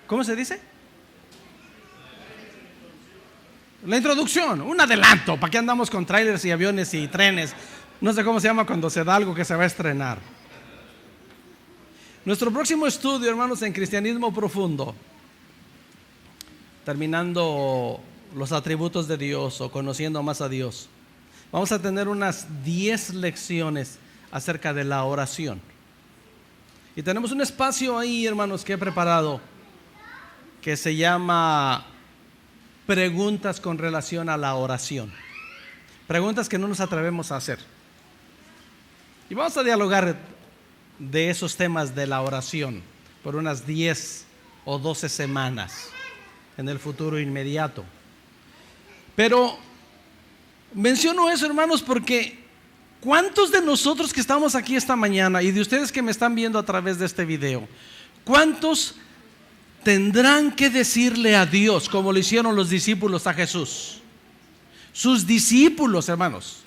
¿Cómo se dice? La introducción, un adelanto. ¿Para qué andamos con tráilers y aviones y trenes? No sé cómo se llama cuando se da algo que se va a estrenar. Nuestro próximo estudio, hermanos, en Cristianismo Profundo, terminando los atributos de Dios o conociendo más a Dios, vamos a tener unas 10 lecciones acerca de la oración. Y tenemos un espacio ahí, hermanos, que he preparado, que se llama preguntas con relación a la oración. Preguntas que no nos atrevemos a hacer. Y vamos a dialogar de esos temas de la oración por unas 10 o 12 semanas en el futuro inmediato. Pero menciono eso, hermanos, porque ¿cuántos de nosotros que estamos aquí esta mañana y de ustedes que me están viendo a través de este video, cuántos tendrán que decirle a Dios como lo hicieron los discípulos a Jesús? Sus discípulos, hermanos,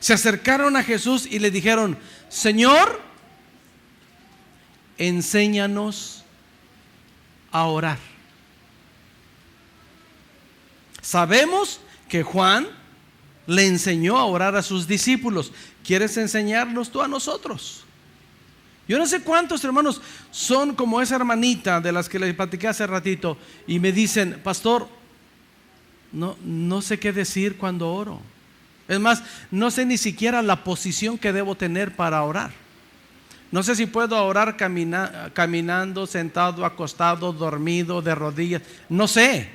se acercaron a Jesús y le dijeron: Señor, enséñanos a orar. Sabemos que Juan le enseñó a orar a sus discípulos. ¿Quieres enseñarnos tú a nosotros? Yo no sé cuántos hermanos son como esa hermanita de las que les platiqué hace ratito y me dicen: pastor, no sé qué decir cuando oro. Es más, no sé ni siquiera la posición que debo tener para orar. No sé si puedo orar caminando, sentado, acostado, dormido, de rodillas. No sé.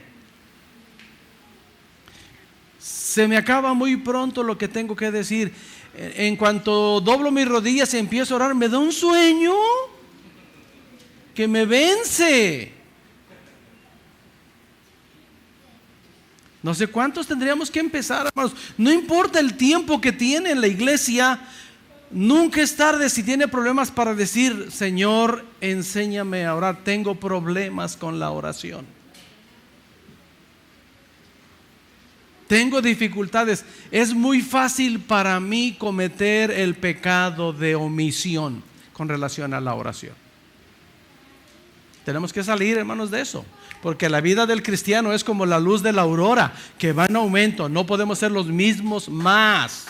Se me acaba muy pronto lo que tengo que decir. En cuanto doblo mis rodillas y empiezo a orar, me da un sueño que me vence. No sé cuántos tendríamos que empezar, hermanos. No importa el tiempo que tiene en la iglesia, nunca es tarde si tiene problemas para decir: Señor, enséñame a orar. Tengo problemas con la oración. Tengo dificultades. Es muy fácil para mí cometer el pecado de omisión con relación a la oración. Tenemos que salir, hermanos, de eso, porque la vida del cristiano es como la luz de la aurora, que va en aumento. No podemos ser los mismos más.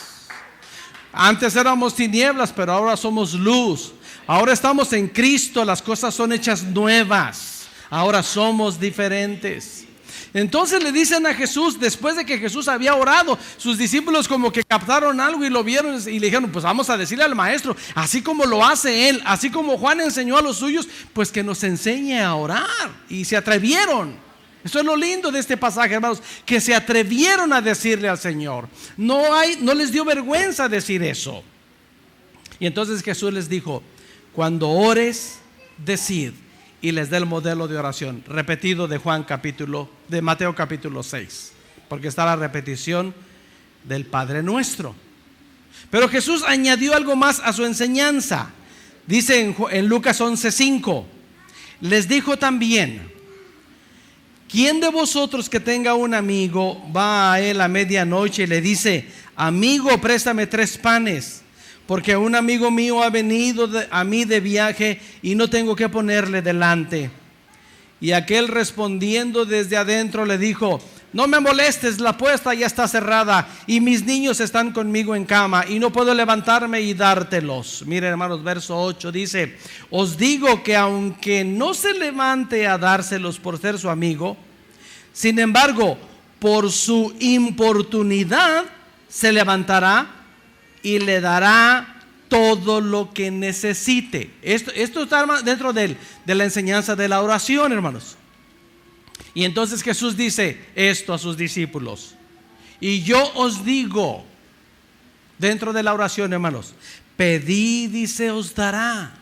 Antes éramos tinieblas, pero ahora somos luz. Ahora estamos en Cristo, las cosas son hechas nuevas. Ahora somos diferentes. Entonces le dicen a Jesús, después de que Jesús había orado, sus discípulos como que captaron algo y lo vieron y le dijeron: pues vamos a decirle al maestro, así como lo hace él, así como Juan enseñó a los suyos, pues que nos enseñe a orar. Y se atrevieron. Eso es lo lindo de este pasaje, hermanos, que se atrevieron a decirle al Señor. No les dio vergüenza decir eso. Y entonces Jesús les dijo: cuando ores, decid. Y les da el modelo de oración repetido de Mateo capítulo 6, porque está la repetición del Padre Nuestro. Pero Jesús añadió algo más a su enseñanza. Dice en Lucas 11:5, les dijo también: ¿quién de vosotros que tenga un amigo va a él a medianoche y le dice: amigo, préstame 3 panes, porque un amigo mío ha venido a mí de viaje y no tengo que ponerle delante? Y aquel, respondiendo desde adentro, le dijo: no me molestes, la puerta ya está cerrada y mis niños están conmigo en cama y no puedo levantarme y dártelos. Miren, hermanos, verso 8 dice: os digo que aunque no se levante a dárselos por ser su amigo, sin embargo, por su importunidad se levantará y le dará todo lo que necesite. Esto está dentro de la enseñanza de la oración, hermanos. Y entonces Jesús dice esto a sus discípulos: y yo os digo, dentro de la oración, hermanos, pedid y se os dará,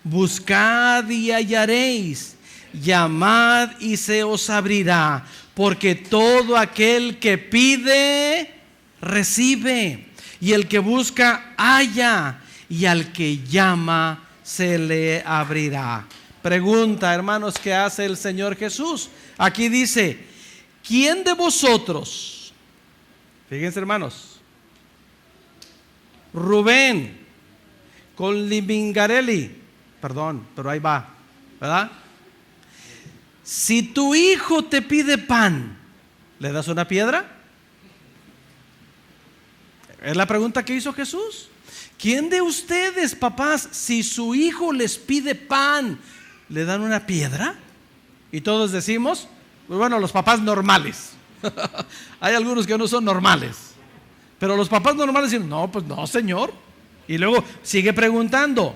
buscad y hallaréis, llamad y se os abrirá, porque todo aquel que pide, recibe, y el que busca, halla, y al que llama, se le abrirá. Pregunta, hermanos, ¿qué hace el Señor Jesús? Aquí dice: ¿quién de vosotros? Fíjense, hermanos, Rubén con Limingarelli, perdón, pero ahí va, ¿verdad? Si tu hijo te pide pan, ¿le das una piedra? Es la pregunta que hizo Jesús. ¿Quién de ustedes, papás, si su hijo les pide pan, le dan una piedra? Y todos decimos, pues bueno, los papás normales. Hay algunos que no son normales, pero los papás normales dicen: no, pues no, Señor. Y luego sigue preguntando: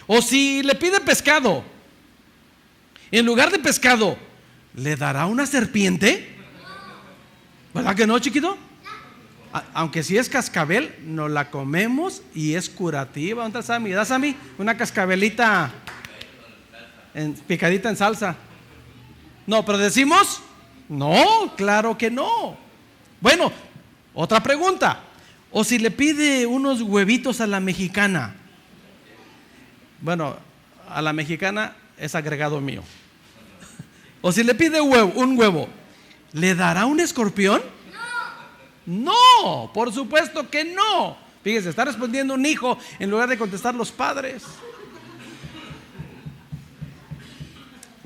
o si le pide pescado, en lugar de pescado, ¿le dará una serpiente? ¿Verdad que no, chiquito? Aunque si es cascabel, nos la comemos y es curativa. ¿Dónde está Sammy? ¿Da, Sammy? Una cascabelita picadita en salsa. No, pero decimos: no, claro que no. Bueno, otra pregunta: o si le pide unos huevitos a la mexicana. Bueno, a la mexicana es agregado mío. O si le pide un huevo, ¿le dará un escorpión? No, por supuesto que no. Fíjese, está respondiendo un hijo en lugar de contestar los padres.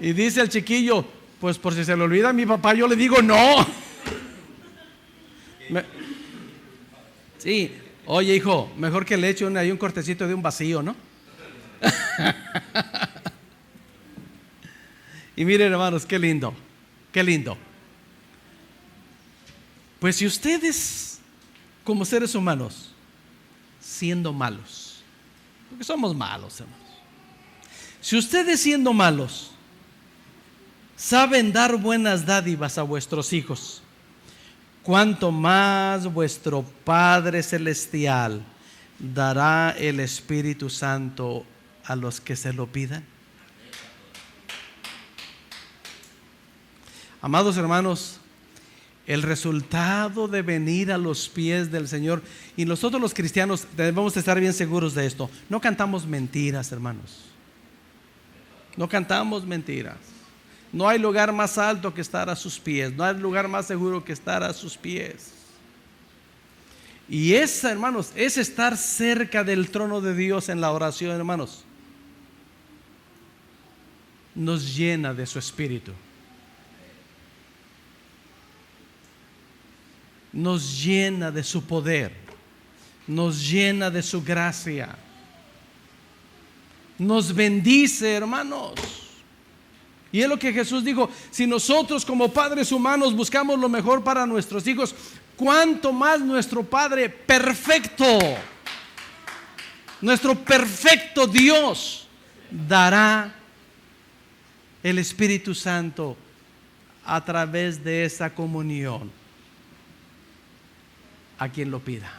Y dice el chiquillo, pues por si se le olvida a mi papá, yo le digo no. Sí, oye hijo, mejor que le eche ahí un cortecito de un vacío, ¿no? Y miren hermanos, qué lindo, qué lindo. Pues si ustedes como seres humanos, siendo malos, porque somos malos hermanos, si ustedes siendo malos saben dar buenas dádivas a vuestros hijos, cuánto más vuestro Padre Celestial dará el Espíritu Santo a los que se lo pidan. Amados hermanos, el resultado de venir a los pies del Señor, y nosotros los cristianos debemos estar bien seguros de esto, no cantamos mentiras, hermanos. No cantamos mentiras. No hay lugar más alto que estar a sus pies. No hay lugar más seguro que estar a sus pies. Y esa, hermanos, es estar cerca del trono de Dios en la oración, hermanos. Nos llena de su espíritu. Nos llena de su poder. Nos llena de su gracia. Nos bendice, hermanos. Y es lo que Jesús dijo: si nosotros como padres humanos buscamos lo mejor para nuestros hijos, cuánto más nuestro Padre perfecto, nuestro perfecto Dios, dará el Espíritu Santo a través de esa comunión a quien lo pida.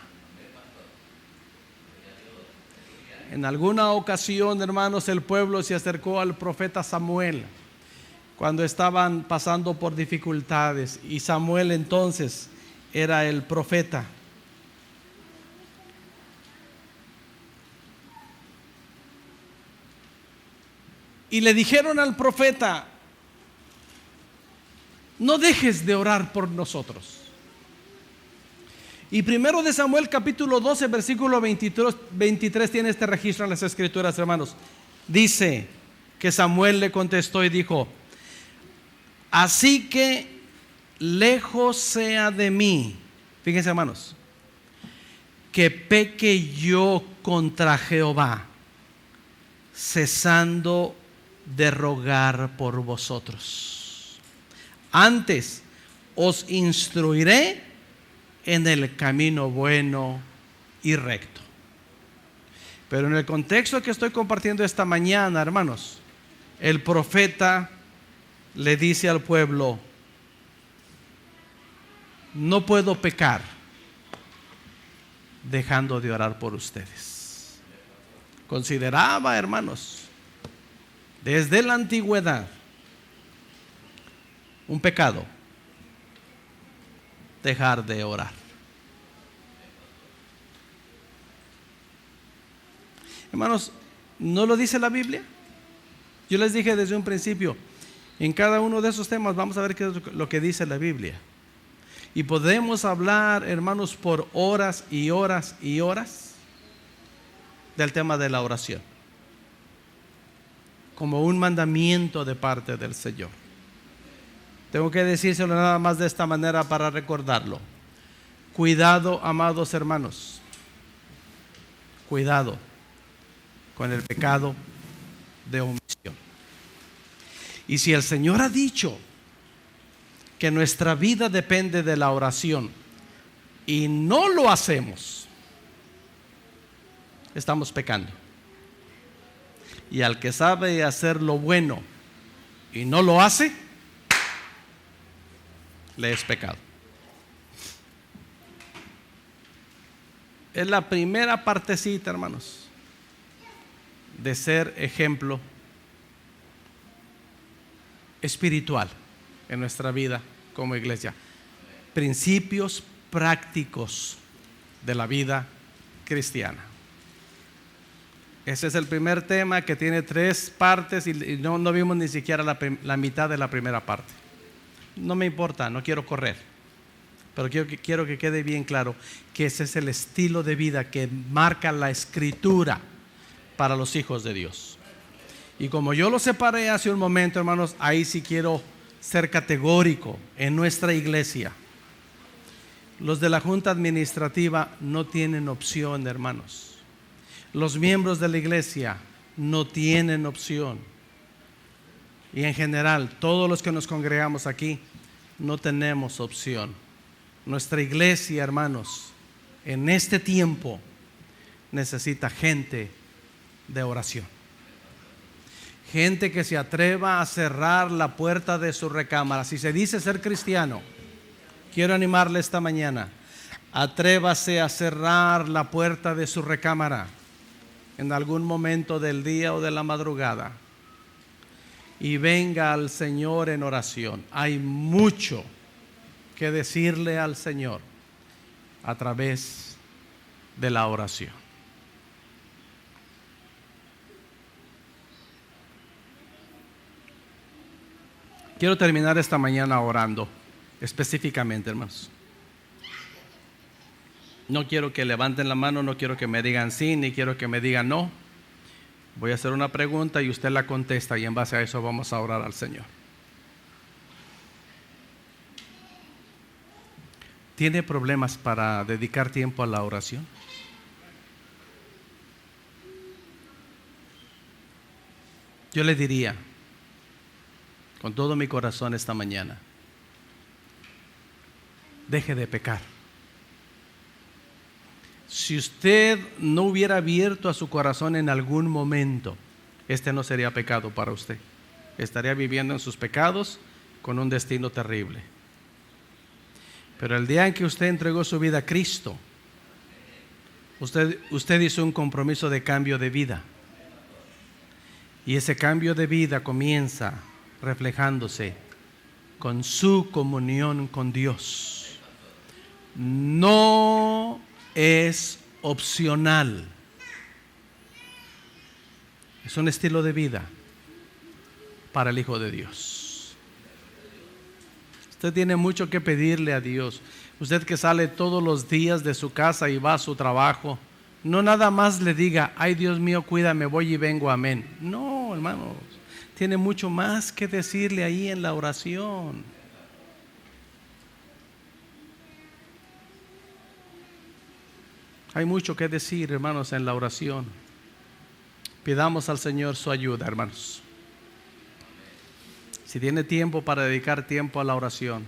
En alguna ocasión, hermanos, el pueblo se acercó al profeta Samuel cuando estaban pasando por dificultades, y Samuel entonces era el profeta. Y le dijeron al profeta: no dejes de orar por nosotros. Y primero de Samuel capítulo 12 versículo 23 tiene este registro en las escrituras, hermanos. Dice que Samuel le contestó y dijo: así que lejos sea de mí, fíjense hermanos, que peque yo contra Jehová, cesando de rogar por vosotros. Antes os instruiré en el camino bueno y recto. Pero en el contexto que estoy compartiendo esta mañana, hermanos, el profeta le dice al pueblo: no puedo pecar dejando de orar por ustedes. Consideraba, hermanos, desde la antigüedad un pecado dejar de orar. Hermanos, ¿no lo dice la Biblia? Yo les dije desde un principio, en cada uno de esos temas vamos a ver qué es lo que dice la Biblia. Y podemos hablar, hermanos, por horas y horas y horas del tema de la oración, como un mandamiento de parte del Señor. Tengo que decírselo nada más de esta manera para recordarlo. Cuidado, amados hermanos, cuidado con el pecado de omisión. Y si el Señor ha dicho que nuestra vida depende de la oración y no lo hacemos, estamos pecando. Y al que sabe hacer lo bueno y no lo hace, le es pecado. Es la primera partecita, hermanos, de ser ejemplo espiritual en nuestra vida como iglesia. Principios prácticos de la vida cristiana. Ese es el primer tema, que tiene 3 partes y no vimos ni siquiera la mitad de la primera parte. No me importa, no quiero correr, pero quiero que quede bien claro que ese es el estilo de vida que marca la Escritura para los hijos de Dios. Y como yo lo separé hace un momento, hermanos, ahí sí quiero ser categórico. En nuestra iglesia, los de la Junta Administrativa no tienen opción, hermanos. Los miembros de la iglesia no tienen opción. Y en general, todos los que nos congregamos aquí, no tenemos opción. Nuestra iglesia, hermanos, en este tiempo necesita gente de oración. Gente que se atreva a cerrar la puerta de su recámara. Si se dice ser cristiano, quiero animarle esta mañana. Atrévase a cerrar la puerta de su recámara en algún momento del día o de la madrugada y venga al Señor en oración. Hay mucho que decirle al Señor a través de la oración. Quiero terminar esta mañana orando específicamente, hermanos. No quiero que levanten la mano, no quiero que me digan sí, ni quiero que me digan no. Voy a hacer una pregunta y usted la contesta y en base a eso vamos a orar al Señor. ¿Tiene problemas para dedicar tiempo a la oración? Yo le diría, con todo mi corazón esta mañana, deje de pecar. Si usted no hubiera abierto a su corazón en algún momento, este no sería pecado para usted. Estaría viviendo en sus pecados con un destino terrible. Pero el día en que usted entregó su vida a Cristo, usted hizo un compromiso de cambio de vida. Y ese cambio de vida comienza reflejándose con su comunión con Dios. No es opcional. Es un estilo de vida para el Hijo de Dios. Usted tiene mucho que pedirle a Dios. Usted que sale todos los días de su casa y va a su trabajo, no nada más le diga, ay Dios mío, cuídame, voy y vengo, amén. No, hermanos, tiene mucho más que decirle ahí en la oración. Hay mucho que decir, hermanos, en la oración. Pidamos al Señor su ayuda, hermanos. Si tiene tiempo para dedicar tiempo a la oración.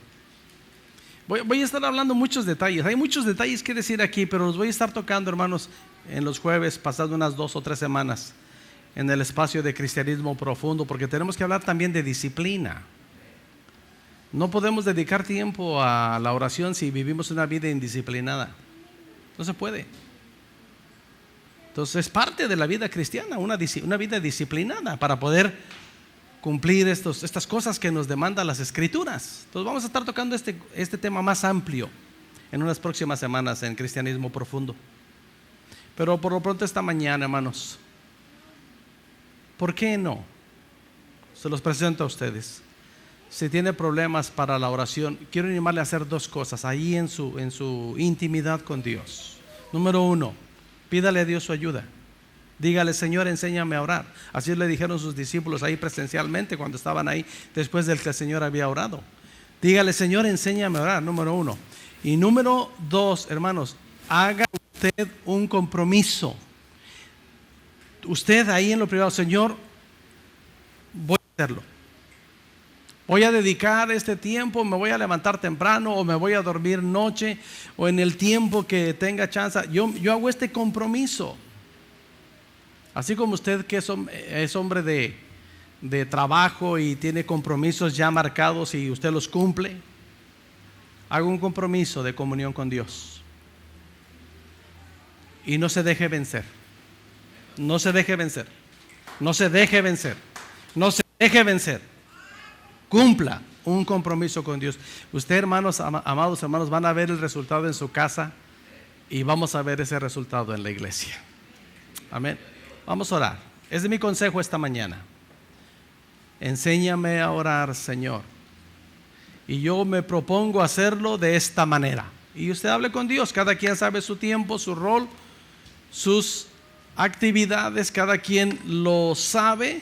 Voy a estar hablando muchos detalles. Hay muchos detalles que decir aquí, pero los voy a estar tocando, hermanos, en los jueves, pasando unas 2 o 3 semanas, en el espacio de Cristianismo Profundo, porque tenemos que hablar también de disciplina. No podemos dedicar tiempo a la oración si vivimos una vida indisciplinada. No se puede. Entonces es parte de la vida cristiana, una vida disciplinada para poder cumplir estas cosas que nos demandan las Escrituras. Entonces vamos a estar tocando este tema más amplio en unas próximas semanas en Cristianismo Profundo. Pero por lo pronto esta mañana, hermanos, ¿por qué no? Se los presento a ustedes. Si tiene problemas para la oración, quiero animarle a hacer 2 cosas ahí en su intimidad con Dios. Número 1, pídale a Dios su ayuda. Dígale, Señor, enséñame a orar. Así le dijeron sus discípulos ahí presencialmente cuando estaban ahí después del que el Señor había orado. Dígale, Señor, enséñame a orar, número 1. Y número 2, hermanos, haga usted un compromiso. Usted ahí en lo privado, Señor, voy a hacerlo. Voy a dedicar este tiempo, me voy a levantar temprano o me voy a dormir noche o en el tiempo que tenga chance. Yo hago este compromiso. Así como usted que es hombre de trabajo y tiene compromisos ya marcados y usted los cumple, haga un compromiso de comunión con Dios. Y no se deje vencer. No se deje vencer. No se deje vencer. No se deje vencer. Cumpla un compromiso con Dios. Usted, hermanos, amados hermanos, van a ver el resultado en su casa y vamos a ver ese resultado en la iglesia. Amén. Vamos a orar. Es de mi consejo esta mañana. Enséñame a orar, Señor. Y yo me propongo hacerlo de esta manera. Y usted hable con Dios. Cada quien sabe su tiempo, su rol, sus actividades. Cada quien lo sabe.